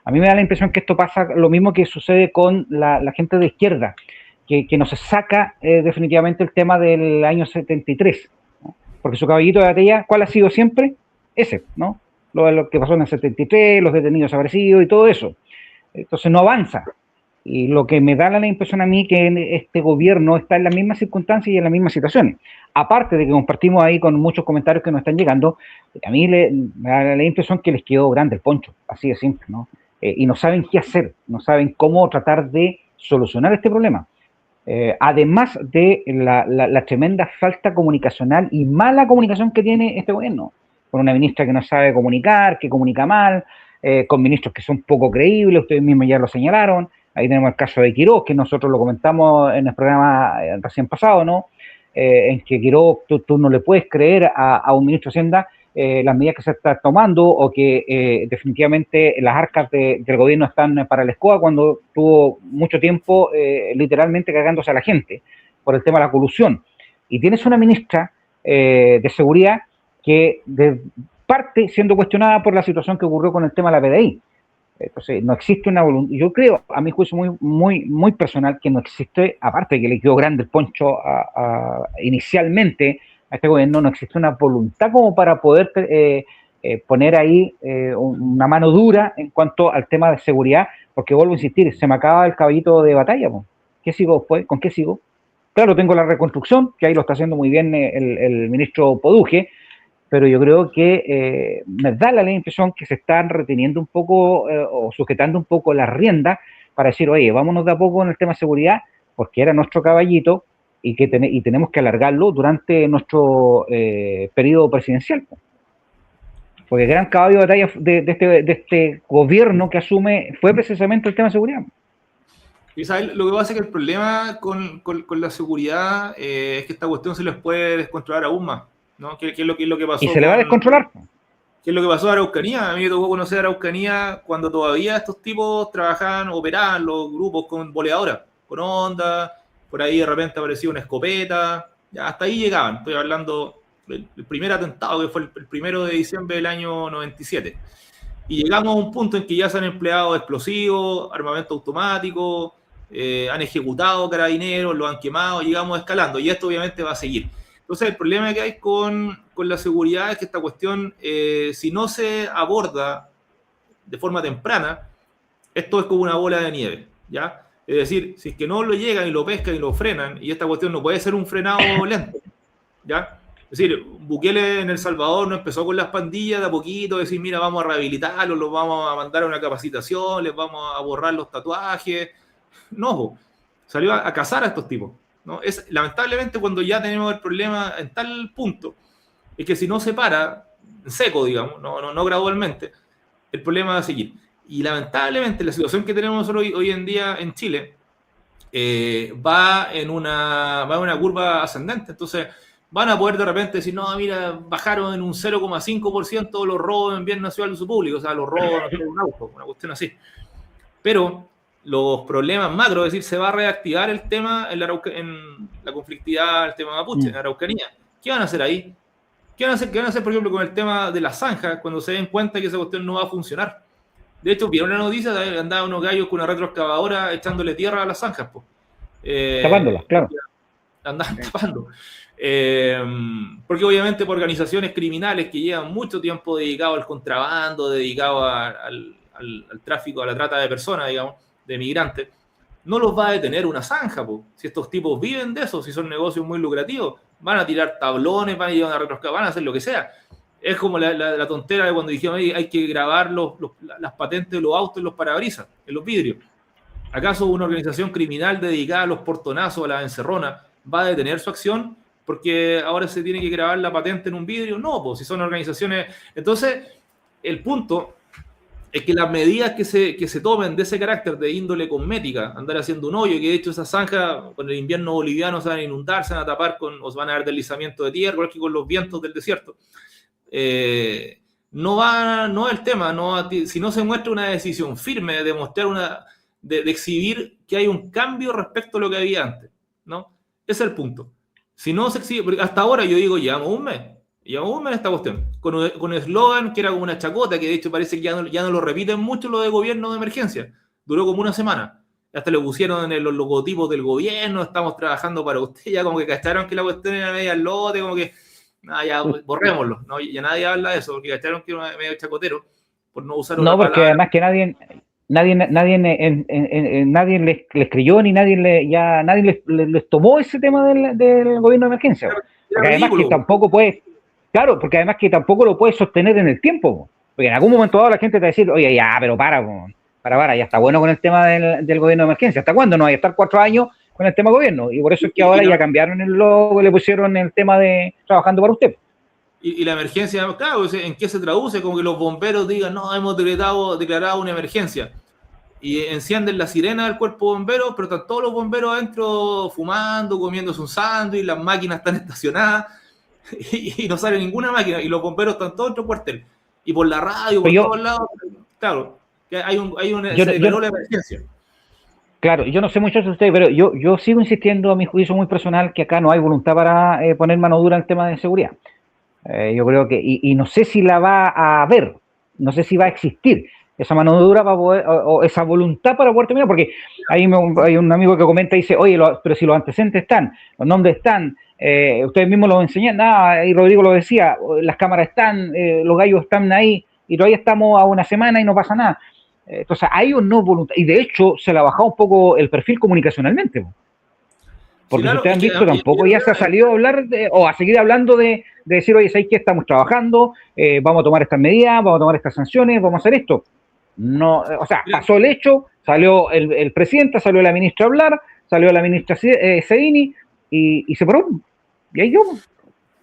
A mí me da la impresión que esto pasa lo mismo que sucede con la gente de izquierda, que no se saca definitivamente el tema del año 73, ¿no? Porque su caballito de batalla, ¿cuál ha sido siempre? Ese, ¿no? Lo que pasó en el 73, los detenidos desaparecidos y todo eso. Entonces no avanza. Y lo que me da la impresión a mí que este gobierno está en las mismas circunstancias y en la misma situación. Aparte de que compartimos ahí con muchos comentarios que nos están llegando, a mí me da la impresión que les quedó grande el poncho, así de simple, ¿no? Y no saben qué hacer, no saben cómo tratar de solucionar este problema. Además de la tremenda falta comunicacional y mala comunicación que tiene este gobierno, con una ministra que no sabe comunicar, que comunica mal, con ministros que son poco creíbles, ustedes mismos ya lo señalaron. Ahí tenemos el caso de Quiroz, que nosotros lo comentamos en el programa recién pasado, ¿no? En que Quiroz, tú no le puedes creer a un ministro de Hacienda las medidas que se están tomando, o que definitivamente las arcas del gobierno están para la escoba, cuando tuvo mucho tiempo literalmente cagándose a la gente por el tema de la colusión. Y tienes una ministra de Seguridad que parte siendo cuestionada por la situación que ocurrió con el tema de la PDI. Entonces, no existe una voluntad. Yo creo, a mi juicio muy personal, que no existe, aparte de que le quedó grande el poncho inicialmente a este gobierno, no existe una voluntad como para poder poner ahí una mano dura en cuanto al tema de seguridad, porque vuelvo a insistir, se me acaba el caballito de batalla. ¿Qué sigo después? ¿Con qué sigo? Claro, tengo la reconstrucción, que ahí lo está haciendo muy bien el ministro Poduje, pero yo creo que me da la impresión que se están reteniendo un poco o sujetando un poco las riendas para decir, oye, vámonos de a poco en el tema de seguridad, porque era nuestro caballito y tenemos que alargarlo durante nuestro periodo presidencial. Porque el gran caballo de batalla de este gobierno que asume fue precisamente el tema de seguridad. Isabel, lo que pasa es que el problema con la seguridad es que esta cuestión se les puede descontrolar aún más, ¿no? ¿Qué es lo que pasó? Y se le va a descontrolar. ¿Qué es lo que pasó a Araucanía? A mí me tocó conocer a Araucanía cuando todavía estos tipos trabajaban, operaban los grupos con boleadoras, con ondas, por ahí de repente aparecía una escopeta, ya hasta ahí llegaban. Estoy hablando del primer atentado, que fue el 1 de diciembre del año 97. Y llegamos a un punto en que ya se han empleado explosivos, armamento automático, han ejecutado carabineros, lo han quemado, llegamos escalando, y esto obviamente va a seguir. Entonces el problema que hay con la seguridad es que esta cuestión, si no se aborda de forma temprana, esto es como una bola de nieve, ¿ya? Es decir, si es que no lo llegan y lo pescan y lo frenan, y esta cuestión no puede ser un frenado lento, ¿ya? Es decir, Bukele en El Salvador no empezó con las pandillas de a poquito, decir, mira, vamos a rehabilitarlos, los vamos a mandar a una capacitación, les vamos a borrar los tatuajes. No, salió a cazar a estos tipos, ¿no? Lamentablemente, cuando ya tenemos el problema en tal punto, es que si no se para, en seco, digamos, no gradualmente, el problema va a seguir. Y lamentablemente la situación que tenemos nosotros hoy en día en Chile va en una curva ascendente. Entonces van a poder de repente decir, no, mira, bajaron en un 0,5% los robos en bien nacional de uso público, o sea, los robos de un auto, una cuestión así. Pero los problemas macro, es decir, se va a reactivar el tema en la conflictividad, el tema mapuche, en Araucanía. ¿Qué van a hacer ahí? ¿Qué van a hacer, por ejemplo, con el tema de las zanjas, cuando se den cuenta que esa cuestión no va a funcionar? De hecho, vieron la noticia, andaban unos gallos con una retroexcavadora echándole tierra a las zanjas, pues. Tapándolas, claro. Andaban tapando. Porque obviamente por organizaciones criminales que llevan mucho tiempo dedicado al contrabando, dedicado al tráfico, a la trata de personas, digamos, de migrantes, no los va a detener una zanja, po. Si estos tipos viven de eso, si son negocios muy lucrativos, van a tirar tablones, van a llevar una retroexcavadora, van a hacer lo que sea. Es como la tontera de cuando dijeron, hay que grabar las patentes de los autos en los parabrisas, en los vidrios. ¿Acaso una organización criminal dedicada a los portonazos, a la encerrona, va a detener su acción porque ahora se tiene que grabar la patente en un vidrio? No, pues si son organizaciones... Entonces, el punto es que las medidas que se tomen de ese carácter de índole cosmética, andar haciendo un hoyo, que de hecho esas zanjas con el invierno boliviano se van a inundar, se van a tapar o se van a dar deslizamiento de tierra, igual que con los vientos del desierto. No es el tema, si no se muestra una decisión firme de demostrar de exhibir que hay un cambio respecto a lo que había antes, ¿no? Ese es el punto. Si no se exhibe, porque hasta ahora yo digo, llevamos un mes esta cuestión, con un eslogan que era como una chacota, que de hecho parece que ya no lo repiten mucho lo de gobierno de emergencia, duró como una semana, hasta le pusieron en los logotipos del gobierno, estamos trabajando para usted, ya como que cacharon que la cuestión era media al lote, como que ya borrémoslo, ¿no? Ya nadie habla de eso, porque cacharon que era medio chacotero, por no usar una porque palabra. Además que nadie les creyó, ni nadie les tomó ese tema del gobierno de emergencia. Porque además que tampoco puede, claro, porque además que tampoco lo puedes sostener en el tiempo. Porque en algún momento dado la gente te va a decir, oye, ya, pero para, ya está bueno con el tema del gobierno de emergencia. ¿Hasta cuándo? No hay que estar 4 años con el tema gobierno. Y por eso es que ahora ya cambiaron el logo y le pusieron el tema de trabajando para usted. Y la emergencia, claro, ¿en qué se traduce? Como que los bomberos digan, no, hemos declarado una emergencia. Y encienden la sirena del cuerpo de bomberos, pero están todos los bomberos adentro fumando, comiéndose un sándwich, las máquinas están estacionadas y no sale ninguna máquina. Y los bomberos están todos en otro cuartel. Y por la radio, por todos lados, claro, que se declaró la emergencia. Claro, yo no sé mucho de ustedes, pero yo sigo insistiendo, a mi juicio muy personal, que acá no hay voluntad para poner mano dura en el tema de seguridad. Yo creo que, y no sé si la va a haber, no sé si va a existir esa mano dura para poder, o esa voluntad para poder terminar, porque hay un amigo que comenta y dice, oye, pero si los antecedentes están, los nombres están, ustedes mismos los enseñan, y Rodrigo lo decía, las cámaras están, los gallos están ahí, y todavía estamos a una semana y no pasa nada. Entonces hay un no voluntad, y de hecho se le ha bajado un poco el perfil comunicacionalmente, porque sí, claro, si ustedes han visto, tampoco ya se ha salido a hablar o a seguir hablando de decir, oye, ¿sabes qué? Estamos trabajando, vamos a tomar estas medidas, vamos a tomar estas sanciones, vamos a hacer esto. No, o sea, pasó el hecho, salió el presidente, salió la ministra a hablar, salió la ministra Cedini y se paró. Y ahí yo.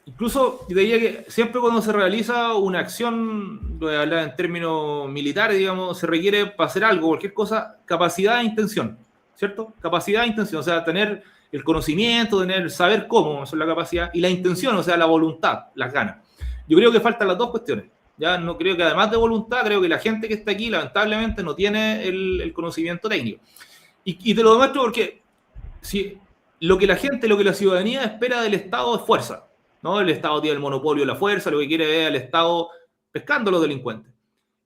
Incluso yo diría que siempre cuando se realiza una acción, lo voy a hablar en términos militares, digamos, se requiere para hacer algo, cualquier cosa, capacidad e intención, ¿cierto? Capacidad e intención, o sea, tener el conocimiento, saber cómo, eso es la capacidad, y la intención, o sea, la voluntad, las ganas. Yo creo que faltan las dos cuestiones. Ya no creo que además de voluntad, creo que la gente que está aquí lamentablemente no tiene el conocimiento técnico. Y te lo demuestro porque si lo que la gente, lo que la ciudadanía espera del Estado es fuerza, ¿no? El Estado tiene el monopolio de la fuerza, lo que quiere es al Estado pescando a los delincuentes.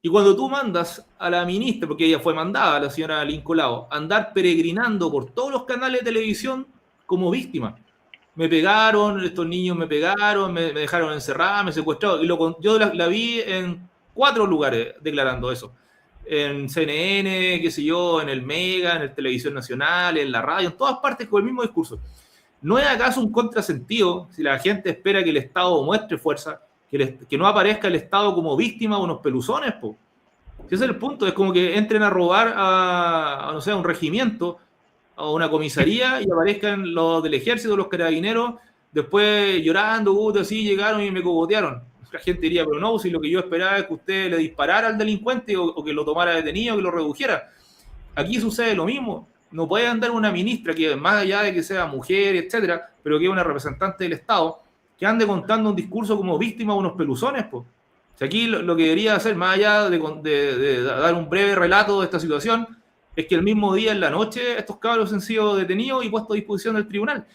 Y cuando tú mandas a la ministra, porque ella fue mandada, la señora Lincolao, a andar peregrinando por todos los canales de televisión como víctima. Me pegaron, estos niños me pegaron, me dejaron encerrada, me secuestraron. Yo la vi en 4 lugares declarando eso. En CNN, qué sé yo, en el Mega, en el Televisión Nacional, en la radio, en todas partes con el mismo discurso. ¿No es acaso un contrasentido si la gente espera que el Estado muestre fuerza, que no aparezca el Estado como víctima o unos peluzones? Po? Ese es el punto, es como que entren a robar a no sé, a un regimiento, a una comisaría y aparezcan los del ejército, los carabineros, después llorando, así llegaron y me cogotearon. La gente diría, pero no, si lo que yo esperaba es que usted le disparara al delincuente o que lo tomara detenido, que lo redujera. Aquí sucede lo mismo. No puede andar una ministra que, más allá de que sea mujer, etcétera, pero que es una representante del Estado, que ande contando un discurso como víctima de unos peluzones, pues. O sea, aquí lo que debería hacer, más allá de dar un breve relato de esta situación, es que el mismo día, en la noche, estos cabros han sido detenidos y puestos a disposición del tribunal.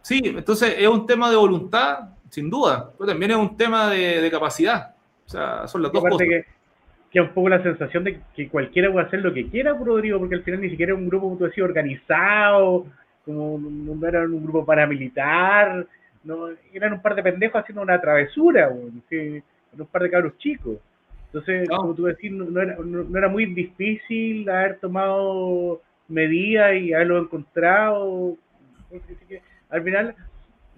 Sí, entonces es un tema de voluntad, sin duda, pero también es un tema de capacidad. O sea, son las dos cosas. Que un poco la sensación de que cualquiera puede hacer lo que quiera, Rodrigo, porque al final ni siquiera era un grupo, tú decías, organizado, como no era un grupo paramilitar, no, eran un par de pendejos haciendo una travesura, eran un par de cabros chicos. Entonces, como tú decís, no era muy difícil haber tomado medidas y haberlo encontrado. Al final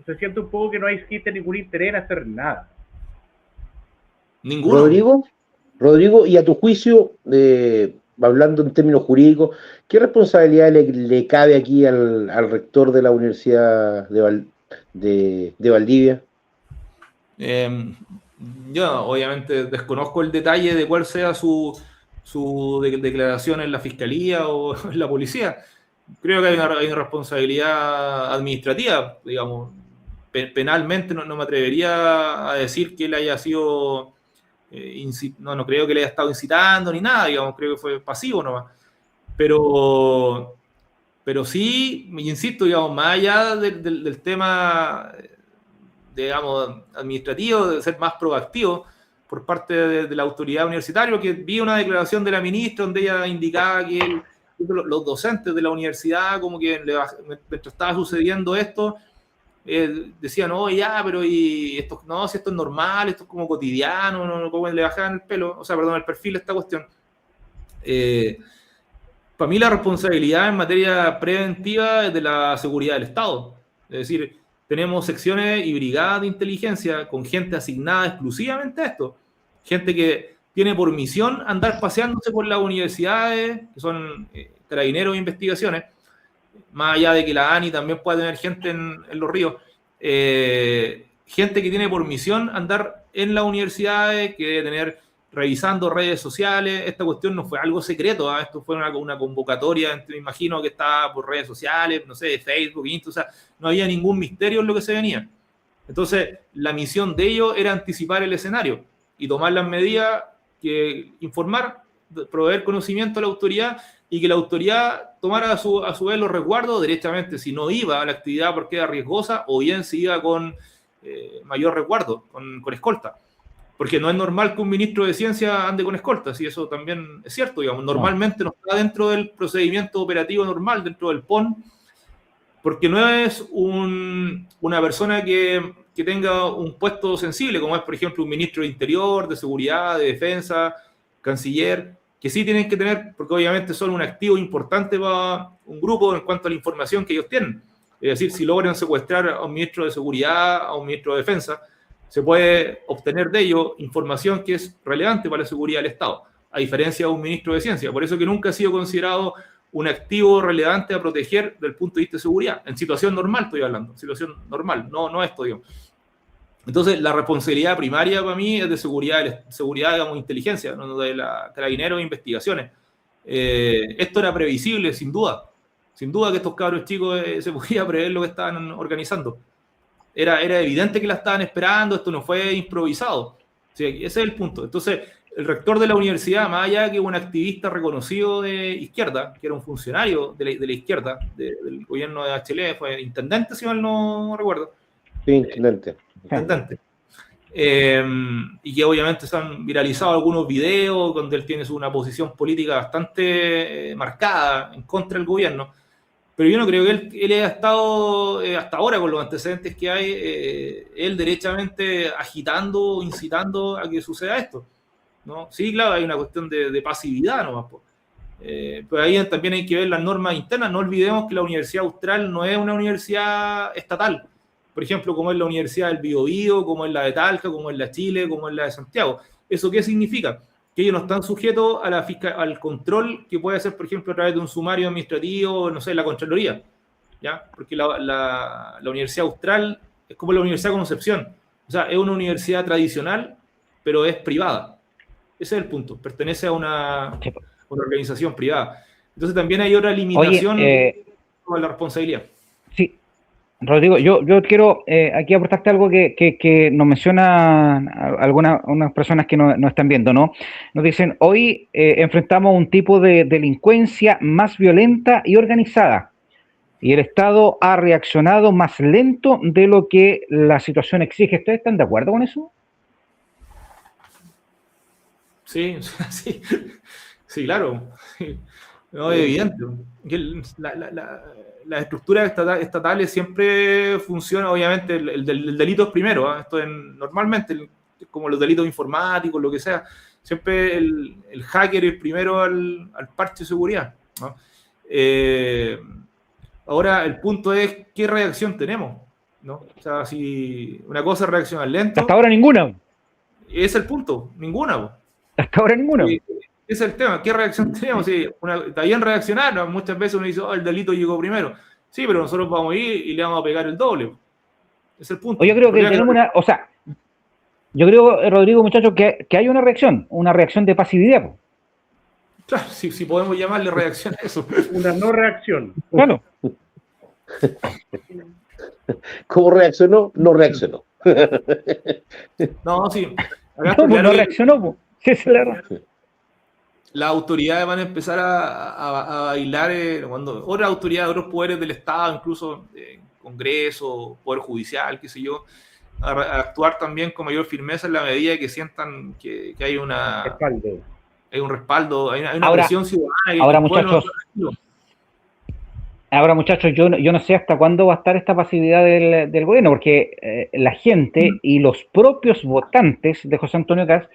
se siente un poco que no existe ningún interés en hacer nada. ¿Ninguno? Rodrigo, y a tu juicio, hablando en términos jurídicos, ¿qué responsabilidad le cabe aquí al rector de la Universidad de Valdivia? Yo obviamente desconozco el detalle de cuál sea su declaración en la fiscalía o en la policía. Creo que hay una responsabilidad administrativa, digamos. Penalmente no me atrevería a decir que él haya sido... no creo que le haya estado incitando ni nada, digamos, creo que fue pasivo nomás. Pero sí, insisto, digamos, más allá del tema, digamos, administrativo, de ser más proactivo por parte de la autoridad universitaria, que vi una declaración de la ministra donde ella indicaba que los docentes de la universidad, como que mientras estaba sucediendo esto, decían, no, ya, pero y esto, no, si esto es normal, esto es como cotidiano, no, como le bajaban el pelo, o sea, perdón, el perfil de esta cuestión. Para mí la responsabilidad en materia preventiva es de la seguridad del Estado. Es decir, tenemos secciones y brigadas de inteligencia con gente asignada exclusivamente a esto. Gente que tiene por misión andar paseándose por las universidades, que son carabineros de investigaciones, más allá de que la ANI también puede tener gente en los ríos, gente que tiene por misión andar en las universidades, que debe tener revisando redes sociales. Esta cuestión no fue algo secreto, ¿eh? Esto fue una convocatoria, me imagino que estaba por redes sociales, no sé, Facebook, Insta, o sea, no había ningún misterio en lo que se venía. Entonces, la misión de ellos era anticipar el escenario y tomar las medidas, que informar, proveer conocimiento a la autoridad y que la autoridad tomara a su vez los resguardos derechamente, si no iba a la actividad porque era riesgosa, o bien si iba con mayor resguardo, con escolta. Porque no es normal que un ministro de Ciencia ande con escoltas, y eso también es cierto, digamos. Normalmente no está dentro del procedimiento operativo normal, dentro del PON, porque no es una persona que tenga un puesto sensible, como es, por ejemplo, un ministro de Interior, de Seguridad, de Defensa, canciller, que sí tienen que tener, porque obviamente son un activo importante para un grupo en cuanto a la información que ellos tienen. Es decir, si logran secuestrar a un ministro de Seguridad, a un ministro de Defensa, se puede obtener de ello información que es relevante para la seguridad del Estado, a diferencia de un ministro de Ciencia. Por eso que nunca ha sido considerado un activo relevante a proteger desde el punto de vista de seguridad. En situación normal estoy hablando, situación normal, no esto, digamos. Entonces, la responsabilidad primaria para mí es de seguridad, digamos, inteligencia, ¿no? De la Carabineros e investigaciones. Esto era previsible, sin duda. Sin duda que estos cabros chicos se podía prever lo que estaban organizando. Era evidente que la estaban esperando, esto no fue improvisado. Sí, ese es el punto. Entonces, el rector de la universidad, más allá que un activista reconocido de izquierda, que era un funcionario de la izquierda, del gobierno de Bachelet, fue intendente, si mal no recuerdo. Sí, intendente. Y que obviamente se han viralizado algunos videos donde él tiene una posición política bastante marcada en contra del gobierno. Pero yo no creo que él haya estado hasta ahora, con los antecedentes que hay, él derechamente agitando, incitando a que suceda esto, ¿no? Sí, claro, hay una cuestión de pasividad nomás, pero ahí también hay que ver las normas internas. No olvidemos que la Universidad Austral no es una universidad estatal, por ejemplo, como es la Universidad del Biobío, como es la de Talca, como es la Chile, como es la de Santiago. ¿Eso qué significa? Que ellos no están sujetos al control que puede hacer, por ejemplo, a través de un sumario administrativo, no sé, la Contraloría, ¿ya? Porque la Universidad Austral es como la Universidad de Concepción. O sea, es una universidad tradicional, pero es privada. Ese es el punto. Pertenece a una organización privada. Entonces también hay otra limitación a la responsabilidad. Sí. Rodrigo, yo quiero aquí aportarte algo que nos mencionan unas personas que nos están viendo, ¿no? Nos dicen, hoy enfrentamos un tipo de delincuencia más violenta y organizada, y el Estado ha reaccionado más lento de lo que la situación exige. ¿Ustedes están de acuerdo con eso? Sí, sí, claro. No, es evidente. Las estructuras estatales siempre funcionan, obviamente, el delito es primero, ¿eh? Esto es normalmente, como los delitos informáticos, lo que sea, siempre el hacker es primero al parche de seguridad, ¿no? Ahora, el punto es, ¿qué reacción tenemos? ¿No? O sea, si una cosa es reaccionar lento... Hasta ahora ninguna. Es el punto, ninguna. Hasta ahora ninguna. Ese es el tema, ¿qué reacción tenemos? Sí, está bien reaccionar, ¿no? Muchas veces uno dice, el delito llegó primero. Sí, pero nosotros vamos a ir y le vamos a pegar el doble. Ese es el punto. Yo creo que tenemos yo creo, Rodrigo, muchachos, que hay una reacción de pasividad. Claro, si podemos llamarle reacción a eso. Una no reacción. Claro. ¿Cómo reaccionó? No reaccionó. No, sí. No reaccionó, sí, es la verdad. Las autoridades van a empezar a bailar cuando otras autoridades, otros poderes del Estado, incluso Congreso, Poder Judicial, qué sé yo, a actuar también con mayor firmeza en la medida que sientan que hay un respaldo, hay una presión ciudadana. Ahora, muchachos, yo no sé hasta cuándo va a estar esta pasividad del gobierno, porque la gente y los propios votantes de José Antonio Kast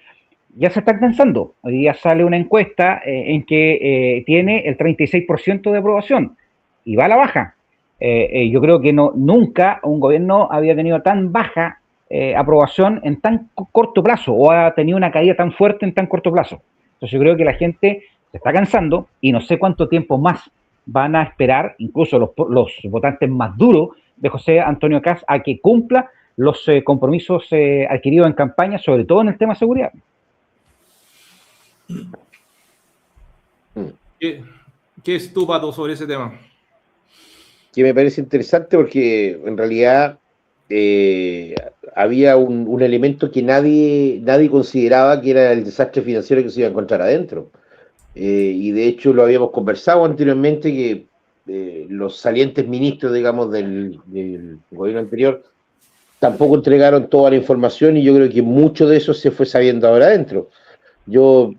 ya se están cansando. Hoy día sale una encuesta en que tiene el 36% de aprobación y va a la baja. Yo creo que nunca un gobierno había tenido tan baja aprobación en tan corto plazo, o ha tenido una caída tan fuerte en tan corto plazo. Entonces yo creo que la gente se está cansando y no sé cuánto tiempo más van a esperar, incluso los votantes más duros de José Antonio Kast, a que cumpla los compromisos adquiridos en campaña, sobre todo en el tema de seguridad. ¿Qué es tu, Pato, sobre ese tema? Que me parece interesante porque en realidad había un elemento que nadie consideraba, que era el desastre financiero que se iba a encontrar adentro. Y de hecho lo habíamos conversado anteriormente, que los salientes ministros, digamos, del gobierno anterior tampoco entregaron toda la información, y yo creo que mucho de eso se fue sabiendo ahora adentro. Yo,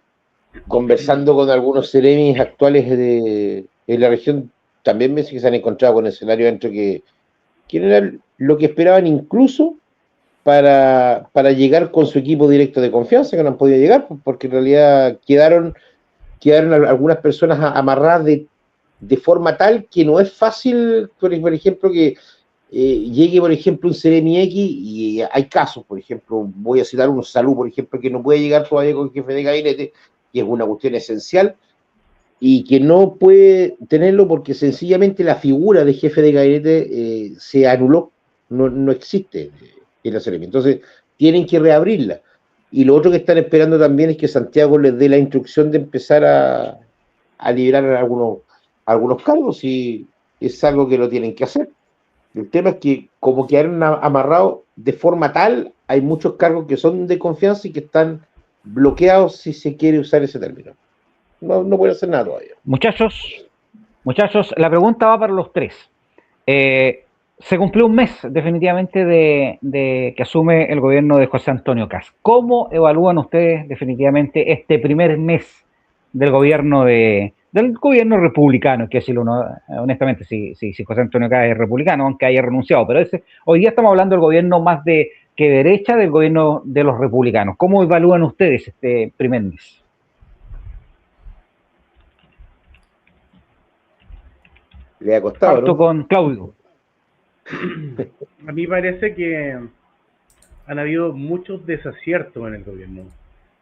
conversando con algunos seremis actuales en la región, también me dicen que se han encontrado con escenarios dentro que no era lo que esperaban, incluso para llegar con su equipo directo de confianza, que no han podido llegar, porque en realidad quedaron algunas personas amarradas de forma tal que no es fácil, por ejemplo, que llegue, por ejemplo, un Ceremi X, y hay casos, por ejemplo, voy a citar uno, Salud, por ejemplo, que no puede llegar todavía con jefe de gabinete, y es una cuestión esencial, y que no puede tenerlo porque sencillamente la figura de jefe de gabinete se anuló, no existe en la Ceremi. Entonces, tienen que reabrirla. Y lo otro que están esperando también es que Santiago les dé la instrucción de empezar a liberar algunos cargos, y es algo que lo tienen que hacer. El tema es que, como quedaron amarrados de forma tal, hay muchos cargos que son de confianza y que están bloqueados, si se quiere usar ese término. No pueden hacer nada todavía. Muchachos, la pregunta va para los tres. Se cumplió un mes definitivamente de que asume el gobierno de José Antonio Kast. ¿Cómo evalúan ustedes definitivamente este primer mes del gobierno republicano? Que decirlo honestamente, si José Antonio Kast es republicano, aunque haya renunciado, pero hoy día estamos hablando del gobierno más de que derecha, del gobierno de los republicanos. ¿Cómo evalúan ustedes este primer mes? Le ha costado, Parto ¿no? con Claudio. A mí parece que han habido muchos desaciertos en el gobierno,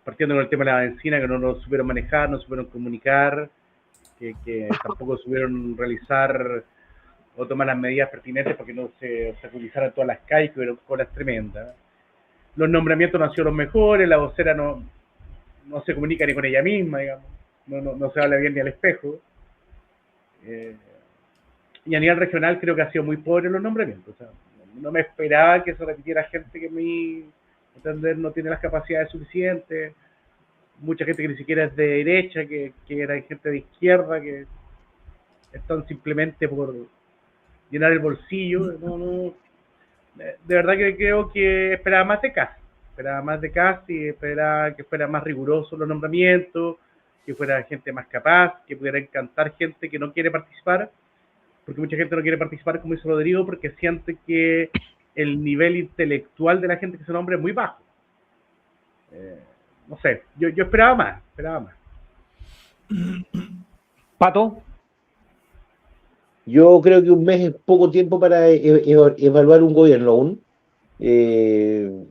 partiendo con el tema de la benzina, que no lo supieron manejar, no supieron comunicar, que tampoco supieron realizar o tomar las medidas pertinentes para que no se obstaculizaran todas las calles, que hubieron colas tremendas. Los nombramientos no han sido los mejores, la vocera no se comunica ni con ella misma, digamos, no se habla bien ni al espejo. Y a nivel regional creo que ha sido muy pobre los nombramientos. O sea, no me esperaba que se repitiera gente que a mi entender no tiene las capacidades suficientes, mucha gente que ni siquiera es de derecha, que era gente de izquierda, que están simplemente por llenar el bolsillo. De verdad que creo que esperaba más de Kast, y esperaba que fuera más riguroso los nombramientos, que fuera gente más capaz, que pudiera encantar gente que no quiere participar, porque mucha gente no quiere participar, como dice Rodrigo, porque siente que el nivel intelectual de la gente que se nombra es muy bajo. No sé, yo esperaba más. Pato. Yo creo que un mes es poco tiempo para evaluar un gobierno aún.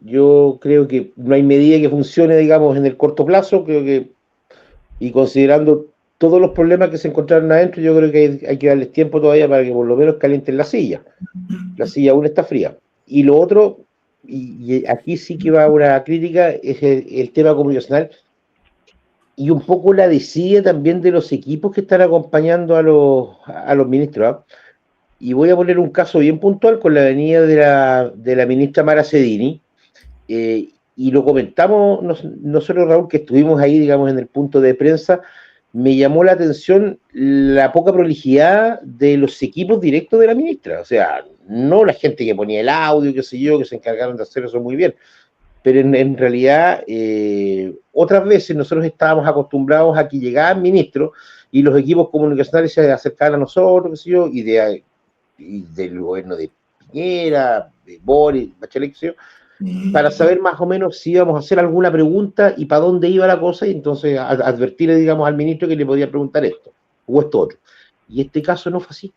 Yo creo que no hay medida que funcione, digamos, en el corto plazo. Creo que, y considerando todos los problemas que se encontraron adentro, yo creo que hay que darles tiempo todavía para que por lo menos calienten la silla. La silla aún está fría. Y lo otro, y aquí sí que va una crítica, es el tema comunicacional, y un poco la desidia también de los equipos que están acompañando a los ministros. Y voy a poner un caso bien puntual con la venida de la ministra Mara Cedini, y lo comentamos nosotros, Raúl, que estuvimos ahí, digamos, en el punto de prensa. Me llamó la atención la poca prolijidad de los equipos directos de la ministra. O sea, no la gente que ponía el audio, qué sé yo, que se encargaron de hacer eso muy bien, pero en realidad otras veces nosotros estábamos acostumbrados a que llegaban ministros y los equipos comunicacionales se acercaban a nosotros, qué sé yo, y del gobierno de Piñera, de Boris, Bachelet, qué sé yo, para saber más o menos si íbamos a hacer alguna pregunta y para dónde iba la cosa, y entonces advertirle, digamos, al ministro que le podía preguntar esto o esto otro. Y este caso no fue así.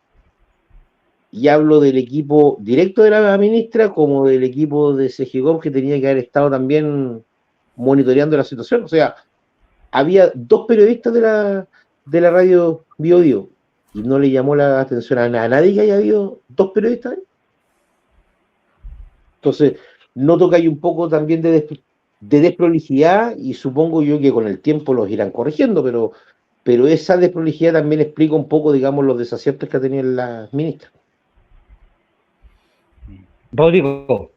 Y hablo del equipo directo de la ministra como del equipo de CGCOM, que tenía que haber estado también monitoreando la situación. O sea, había 2 periodistas de la radio Bio Bio, y no le llamó la atención a nadie que haya habido 2 periodistas ahí. Entonces, noto que hay un poco también de desprolijidad y supongo yo que con el tiempo los irán corrigiendo, pero esa desprolijidad también explica un poco, digamos, los desaciertos que ha tenido la ministra. Rodrigo.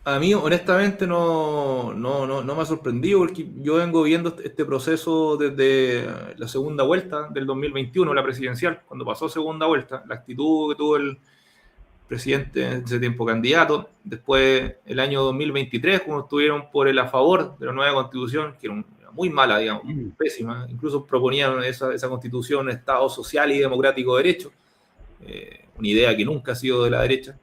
A mí, honestamente, no me ha sorprendido porque yo vengo viendo este proceso desde la segunda vuelta del 2021, la presidencial, cuando pasó segunda vuelta, la actitud que tuvo el presidente en ese tiempo candidato, después el año 2023, cuando estuvieron por el a favor de la nueva constitución, que era muy mala, digamos, pésima, incluso proponían esa constitución, un Estado social y democrático de derecho, una idea que nunca ha sido de la derecha.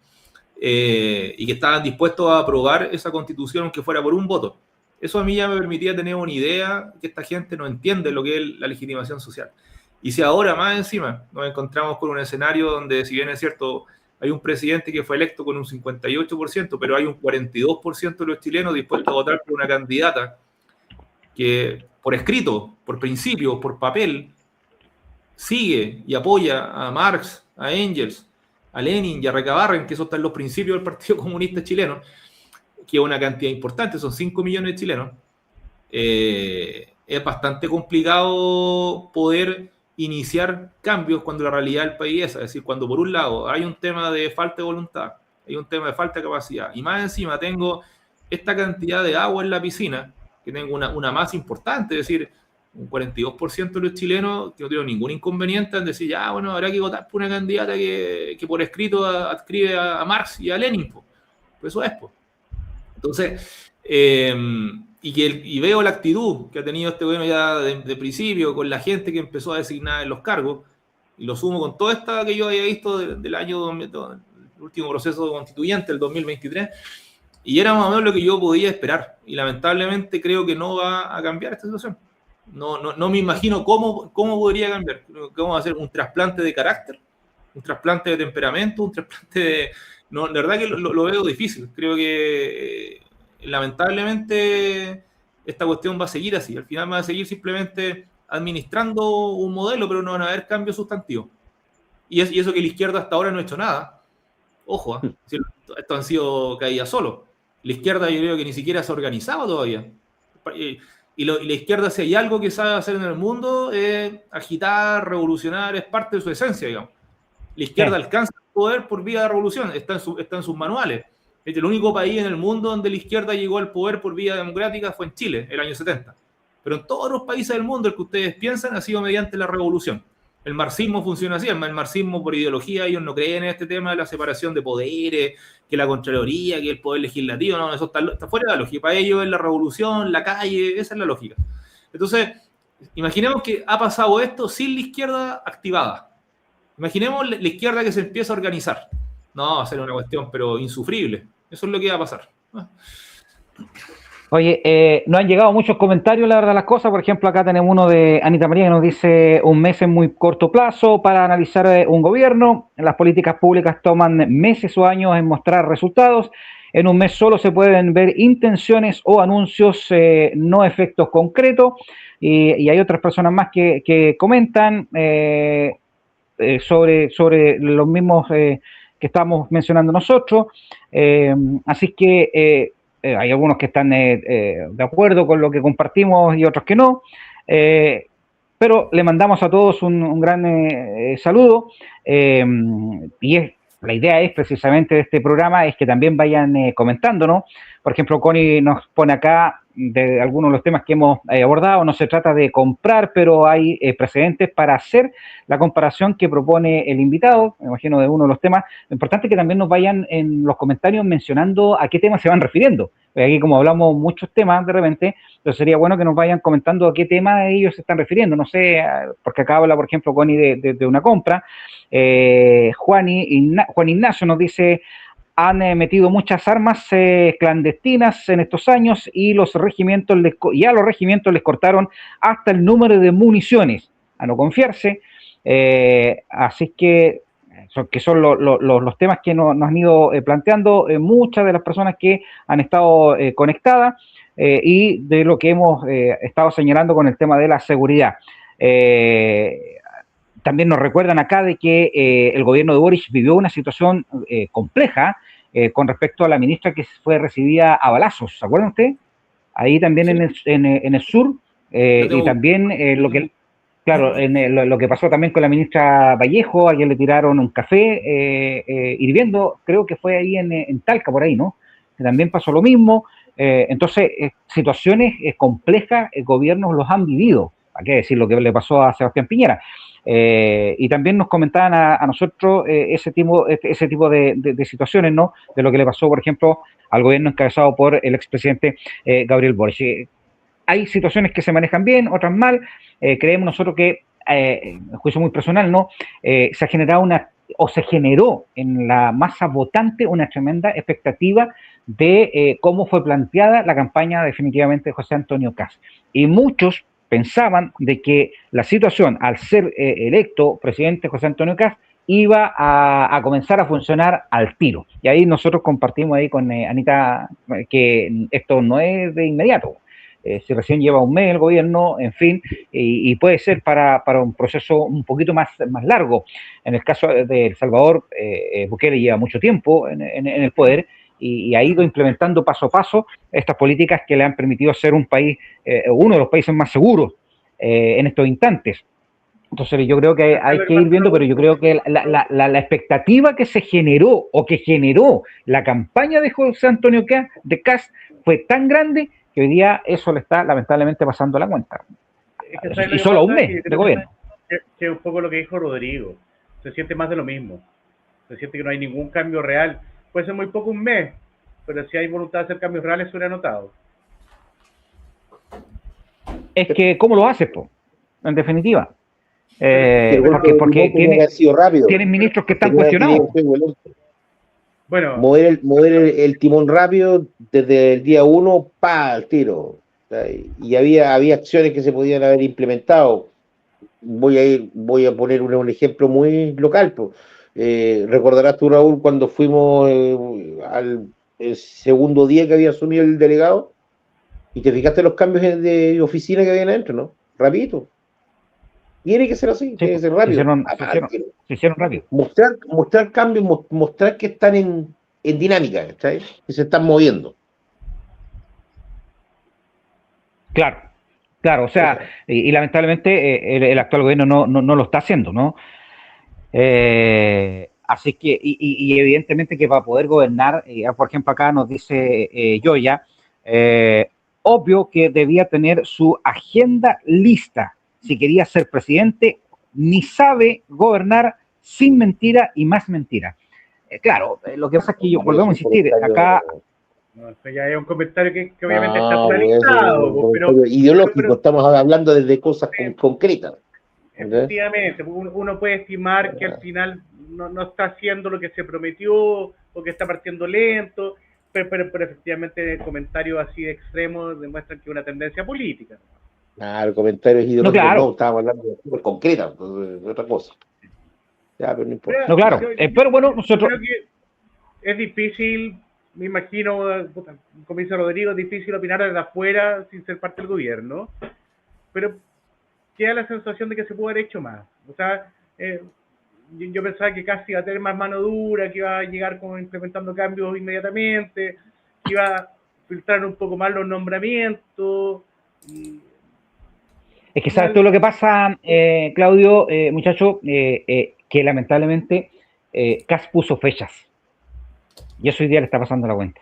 Y que estaban dispuestos a aprobar esa constitución aunque fuera por un voto. Eso a mí ya me permitía tener una idea que esta gente no entiende lo que es la legitimación social. Y si ahora más encima nos encontramos con un escenario donde, si bien es cierto, hay un presidente que fue electo con un 58%, pero hay un 42% de los chilenos dispuestos a votar por una candidata que por escrito, por principio, por papel, sigue y apoya a Marx, a Engels, a Lenin y a Recabarren, que eso está en los principios del Partido Comunista Chileno, que es una cantidad importante, son 5 millones de chilenos, es bastante complicado poder iniciar cambios cuando la realidad del país es decir, cuando por un lado hay un tema de falta de voluntad, hay un tema de falta de capacidad, y más encima tengo esta cantidad de agua en la piscina, que tengo una masa importante, es decir, un 42% de los chilenos que no tienen ningún inconveniente en decir, ya, bueno, habrá que votar por una candidata que por escrito adscribe a Marx y a Lenin, pues eso es, pues. Entonces, y veo la actitud que ha tenido este gobierno ya de principio, con la gente que empezó a designar en los cargos, y lo sumo con toda esta que yo había visto del año, el último proceso constituyente, el 2023, y era más o menos lo que yo podía esperar, y lamentablemente creo que no va a cambiar esta situación. No me imagino cómo podría cambiar. ¿Cómo va a ser un trasplante de carácter? ¿Un trasplante de temperamento? ¿Un trasplante de...? No, la verdad que lo veo difícil. Creo que lamentablemente esta cuestión va a seguir así. Al final va a seguir simplemente administrando un modelo, pero no van a haber cambios sustantivos. Y eso que la izquierda hasta ahora no ha hecho nada. Ojo, esto han sido caídas solo. La izquierda yo creo que ni siquiera se ha organizado todavía. Y la izquierda, si hay algo que sabe hacer en el mundo, es agitar, revolucionar, es parte de su esencia, digamos. La izquierda alcanza el poder por vía de revolución, está en sus manuales. El único país en el mundo donde la izquierda llegó al poder por vía democrática fue en Chile, el año 70. Pero en todos los países del mundo, el que ustedes piensan, ha sido mediante la revolución. El marxismo funciona así, el marxismo por ideología, ellos no creen en este tema de la separación de poderes, que la Contraloría, que el poder legislativo, no, eso está fuera de la lógica. Para ellos es la revolución, la calle, esa es la lógica. Entonces, imaginemos que ha pasado esto sin la izquierda activada. Imaginemos la izquierda que se empieza a organizar. No, va a ser una cuestión, pero insufrible. Eso es lo que va a pasar. Oye, nos han llegado muchos comentarios, la verdad, las cosas. Por ejemplo, acá tenemos uno de Anita María que nos dice: un mes es muy corto plazo para analizar un gobierno. Las políticas públicas toman meses o años en mostrar resultados. En un mes solo se pueden ver intenciones o anuncios, no efectos concretos. Y hay otras personas más que comentan sobre los mismos que estamos mencionando nosotros. Así que... hay algunos que están de acuerdo con lo que compartimos y otros que no, pero le mandamos a todos un gran saludo, y la idea es precisamente de este programa es que también vayan comentándonos. Por ejemplo, Connie nos pone acá de algunos de los temas que hemos abordado. No se trata de comprar, pero hay precedentes para hacer la comparación que propone el invitado, me imagino, de uno de los temas. Lo importante es que también nos vayan en los comentarios mencionando a qué temas se van refiriendo. Aquí, como hablamos muchos temas de repente, entonces sería bueno que nos vayan comentando a qué tema ellos se están refiriendo. No sé, porque acá habla, por ejemplo, Connie de una compra. Juan Ignacio nos dice: han metido muchas armas clandestinas en estos años y a los regimientos les cortaron hasta el número de municiones, a no confiarse. Así que son los temas que nos han ido planteando muchas de las personas que han estado conectadas, y de lo que hemos estado señalando con el tema de la seguridad. También nos recuerdan acá de que el gobierno de Boric vivió una situación compleja con respecto a la ministra que fue recibida a balazos, ¿se acuerdan ustedes? Ahí también en el sur, y también lo que... Claro, lo que pasó también con la ministra Vallejo, a quien le tiraron un café hirviendo, creo que fue ahí en Talca, por ahí, ¿no? Que también pasó lo mismo. Entonces, situaciones complejas, gobiernos los han vivido. ¿Para qué decir lo que le pasó a Sebastián Piñera? Y también nos comentaban a nosotros ese tipo de situaciones, ¿no? De lo que le pasó, por ejemplo, al gobierno encabezado por el expresidente Gabriel Boric. Hay situaciones que se manejan bien, otras mal. Creemos nosotros que, en juicio muy personal, ¿no? Se ha generado se generó en la masa votante una tremenda expectativa de cómo fue planteada la campaña definitivamente de José Antonio Kast. Y muchos pensaban de que la situación, al ser electo presidente José Antonio Kast, iba a comenzar a funcionar al tiro. Y ahí nosotros compartimos ahí con Anita que esto no es de inmediato. Si recién lleva un mes el gobierno, en fin, y puede ser para un proceso un poquito más largo. En el caso de El Salvador, Bukele lleva mucho tiempo en el poder y ha ido implementando paso a paso estas políticas que le han permitido ser un país, uno de los países más seguros en estos instantes. Entonces yo creo que hay que ir viendo, pero yo creo que la expectativa que se generó o que generó la campaña de José Antonio Kast fue tan grande que hoy día eso le está lamentablemente pasando la cuenta. Y solo un mes de gobierno. Que es un poco lo que dijo Rodrigo. Se siente más de lo mismo. Se siente que no hay ningún cambio real. Puede ser muy poco un mes, pero si hay voluntad de hacer cambios reales, se hubiera notado. Es que, ¿cómo lo haces, po? En definitiva. Porque tienen ministros que están cuestionados. Bueno, mover el timón rápido desde el día 1, al tiro. Y había acciones que se podían haber implementado. Voy a poner un ejemplo muy local. Recordarás tú, Raúl, cuando fuimos al segundo día que había asumido el delegado y te fijaste los cambios de oficina que habían adentro, ¿no? Rapidito. Tiene que ser así, sí, tiene que ser rápido. Se hicieron rápido. Mostrar cambios, mostrar que están en dinámica, ¿sabes? Que se están moviendo. Claro, o sea, y lamentablemente el actual gobierno no lo está haciendo, ¿no? Así que, y evidentemente que para poder gobernar, por ejemplo, acá nos dice Yoya, obvio que debía tener su agenda lista. Si quería ser presidente, ni sabe gobernar sin mentira y más mentira. Claro, lo que pasa es que yo volvemos a insistir, acá... No, esto ya es un comentario que obviamente está polarizado. Pero ideológico, estamos hablando desde cosas concretas. Efectivamente, uno puede estimar que al final no está haciendo lo que se prometió o que está partiendo lento, pero efectivamente comentarios así de extremos demuestran que es una tendencia política. Claro, comentarios ideológicos, claro. No, estábamos hablando de súper concreta, de otra cosa. Ya, pero no importa. No, claro, pero bueno, nosotros... Creo que es difícil, me imagino, como dice Rodrigo, es difícil opinar desde afuera sin ser parte del gobierno, pero queda la sensación de que se pudo haber hecho más. O sea, yo pensaba que casi iba a tener más mano dura, que iba a llegar como implementando cambios inmediatamente, que iba a filtrar un poco más los nombramientos. Es que sabes todo lo que pasa, Claudio, muchacho, que lamentablemente Kast puso fechas. Y eso hoy día le está pasando la cuenta.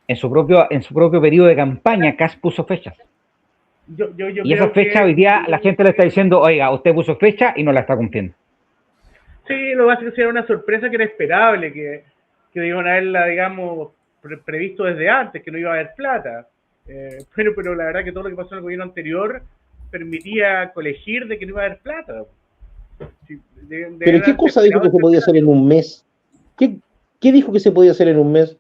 En su propio periodo de campaña, Kast puso fechas. Y esa fecha hoy día la gente le está diciendo, oiga, usted puso fecha y no la está cumpliendo. Sí, lo básico era una sorpresa que era esperable, que iban a haberla, digamos, previsto desde antes, que no iba a haber plata. Pero la verdad que todo lo que pasó en el gobierno anterior permitía colegir de que no iba a haber plata. ¿Pero qué cosa dijo que se podía hacer en un mes? ¿Qué dijo que se podía hacer en un mes?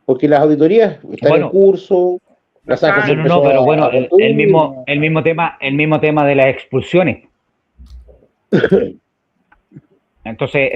Porque las auditorías están en curso. Pero bueno, el mismo tema de las expulsiones. Entonces,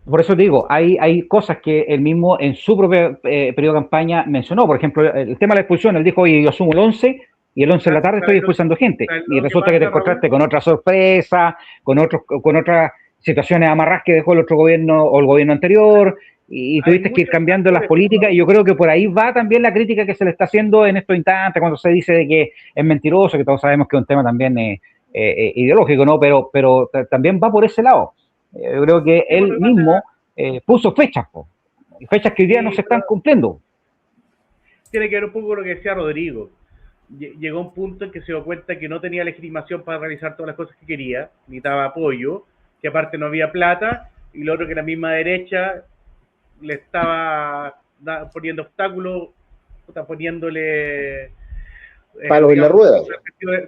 por eso digo, hay cosas que él mismo en su propio periodo de campaña mencionó. Por ejemplo, el tema de la expulsión, él dijo, oye, yo asumo el 11 y el 11 de la tarde estoy expulsando gente. Y resulta que te encontraste con otra sorpresa, con otras situaciones amarras que dejó el otro gobierno o el gobierno anterior, y tuviste que ir cambiando las políticas, y yo creo que por ahí va también la crítica que se le está haciendo en estos instantes, cuando se dice de que es mentiroso, que todos sabemos que es un tema también ideológico, ¿no? Pero también va por ese lado. Yo creo que él mismo puso fechas, y fechas que hoy día no se están cumpliendo. Tiene que ver un poco con lo que decía Rodrigo. Llegó un punto en que se dio cuenta que no tenía legitimación para realizar todas las cosas que quería, necesitaba apoyo, que aparte no había plata, y lo otro que la misma derecha le estaba poniendo obstáculos, poniéndole palos en la rueda.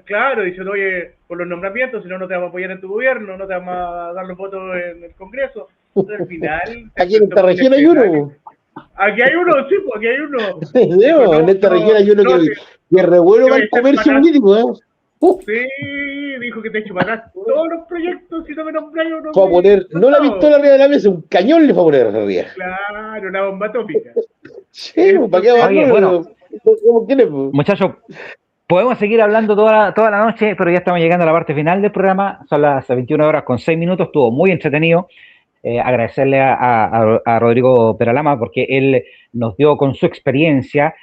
Claro, diciendo, oye, por los nombramientos, si no, no te vamos a apoyar en tu gobierno, no te vamos a dar los votos en el Congreso. Entonces, al final... Aquí en esta región hay uno. Aquí hay uno, sí, pues aquí hay uno. Digo, en esta región hay uno que es re bueno para el comercio político, ¿eh? Sí, dijo que te echo para atrás todos los proyectos, si no me nombráis uno. Fue a poner, no la pistola arriba de la mesa, un cañón le fue a poner arriba. Claro, una bomba atómica. Sí, ¿para qué va? Oye, bueno, muchachos, podemos seguir hablando toda la noche, pero ya estamos llegando a la parte final del programa. Son las 21 horas con 6 minutos, estuvo muy entretenido. Agradecerle a Rodrigo Peralama, porque él nos dio con su experiencia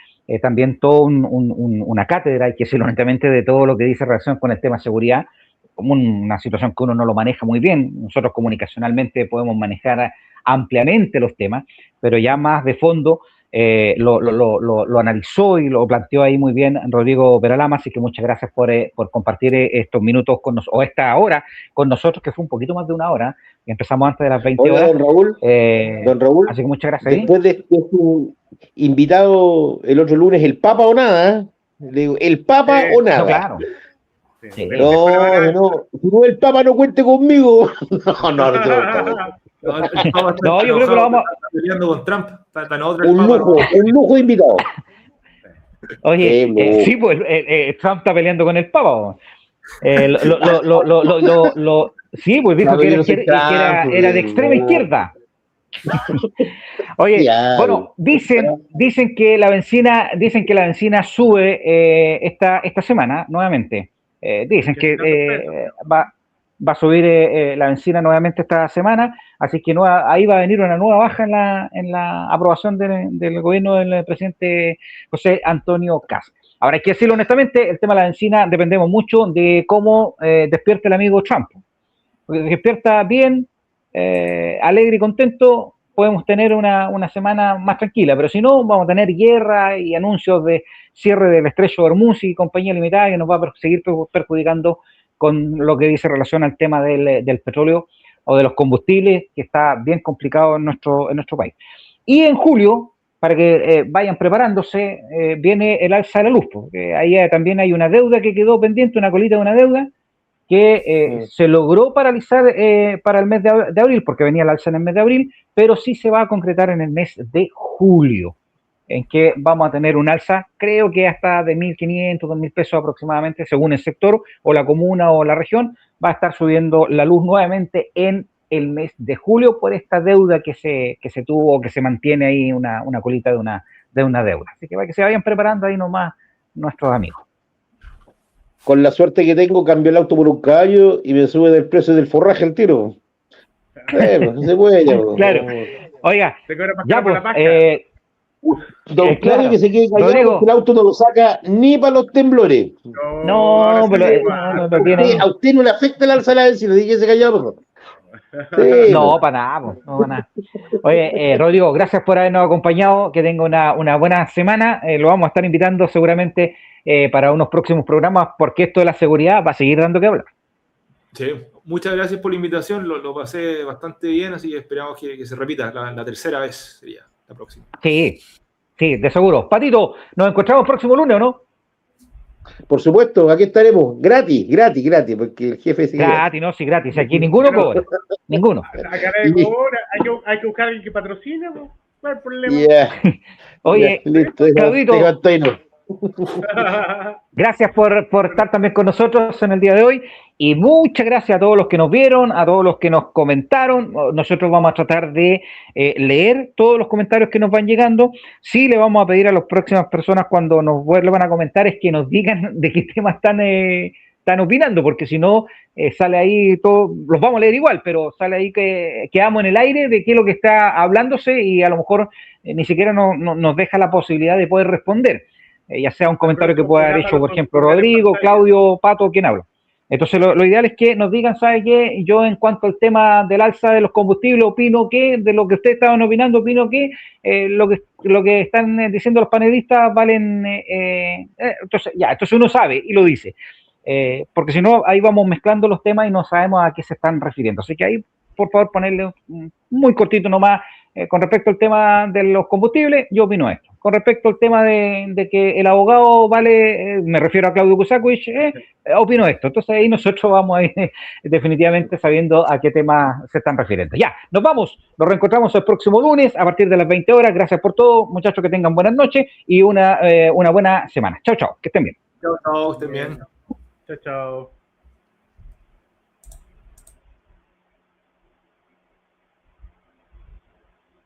también toda una cátedra, hay que decirlo honestamente, de todo lo que dice en relación con el tema de seguridad, como una situación que uno no lo maneja muy bien. Nosotros comunicacionalmente podemos manejar ampliamente los temas, pero ya más de fondo lo analizó y lo planteó ahí muy bien Rodrigo Peralama, así que muchas gracias por compartir estos minutos con nosotros, o esta hora con nosotros, que fue un poquito más de una hora, empezamos antes de las 20 horas. Don Raúl, así que muchas gracias. Después de su invitado el otro lunes, el Papa o nada, le digo, el Papa o nada. No, claro. Sí. No, si no el Papa no cuente conmigo. No. No, yo creo que lo vamos a peleando con Trump. Un lujo de invitado. Oye, sí, pues Trump está peleando con el Papa. Sí, pues dijo que era de extrema izquierda. Oye, bueno, dicen que la bencina sube esta semana nuevamente. Dicen que va a subir la bencina nuevamente esta semana, así que ahí va a venir una nueva baja en la aprobación del gobierno del presidente José Antonio Kast. Ahora, hay que decirlo honestamente, el tema de la bencina dependemos mucho de cómo despierte el amigo Trump. Porque si despierta bien, alegre y contento, podemos tener una semana más tranquila, pero si no, vamos a tener guerra y anuncios de cierre del estrecho de Hormuz y compañía limitada, que nos va a seguir perjudicando con lo que dice relación al tema del petróleo o de los combustibles, que está bien complicado en nuestro país. Y en julio, para que vayan preparándose, viene el alza de la luz, porque ahí también hay una deuda que quedó pendiente, una colita de una deuda, que se logró paralizar para el mes de abril, porque venía el alza en el mes de abril, pero sí se va a concretar en el mes de julio, en que vamos a tener un alza, creo que hasta de 1.500, 2.000 pesos aproximadamente, según el sector, o la comuna o la región, va a estar subiendo la luz nuevamente en el mes de julio por esta deuda que se tuvo, que se mantiene ahí una colita de una deuda. Así que para que se vayan preparando ahí nomás nuestros amigos. Con la suerte que tengo, cambio el auto por un caballo y me sube del precio del forraje al tiro. No se puede ya. Claro. Oiga, ya pues, don Claudio, que se quede callado porque el auto no lo saca ni para los temblores. No, pero no tiene. A usted no le afecta el alza de la bencina, dígase callado, por favor. Sí, no, para nada, no para nada. Oye, Rodrigo, gracias por habernos acompañado, que tenga una buena semana. Lo vamos a estar invitando seguramente para unos próximos programas, porque esto de la seguridad va a seguir dando que hablar. Sí, muchas gracias por la invitación, lo pasé bastante bien, así que esperamos que se repita la tercera vez, sería la próxima. Sí, de seguro. Patito, nos encontramos el próximo lunes, ¿o no? Por supuesto, aquí estaremos, gratis, porque el jefe sigue. Gratis, aquí ninguno cobra, ninguno. Acá hay que buscar a alguien que patrocine, ¿no? No hay problema. Oye, listo, Claudito, gracias por estar también con nosotros en el día de hoy, y muchas gracias a todos los que nos vieron, a todos los que nos comentaron. Nosotros vamos a tratar de leer todos los comentarios que nos van llegando. Sí, le vamos a pedir a las próximas personas, cuando nos vuelvan a comentar, es que nos digan de qué tema están están opinando, porque si no, sale ahí todo, los vamos a leer igual, pero sale ahí que quedamos en el aire de qué es lo que está hablándose y a lo mejor ni siquiera nos deja la posibilidad de poder responder, ya sea un comentario que pueda haber hecho, por ejemplo, Rodrigo, Claudio, Pato, quien habla. Entonces, lo ideal es que nos digan, ¿sabe qué? Yo, en cuanto al tema del alza de los combustibles, opino que, de lo que ustedes estaban opinando, opino que lo que están diciendo los panelistas valen. Entonces uno sabe y lo dice. Porque si no, ahí vamos mezclando los temas y no sabemos a qué se están refiriendo. Así que ahí, por favor, ponerle muy cortito nomás. Con respecto al tema de los combustibles, yo opino esto. Con respecto al tema de que el abogado vale, me refiero a Claudio Kusakowicz, opino esto. Entonces ahí nosotros vamos a ir definitivamente sabiendo a qué tema se están refiriendo. Ya, nos vamos, nos reencontramos el próximo lunes a partir de las 20 horas. Gracias por todo, muchachos, que tengan buenas noches y una buena semana. Chao, chao, que estén bien. Chao, chao, estén bien. Chao, chao.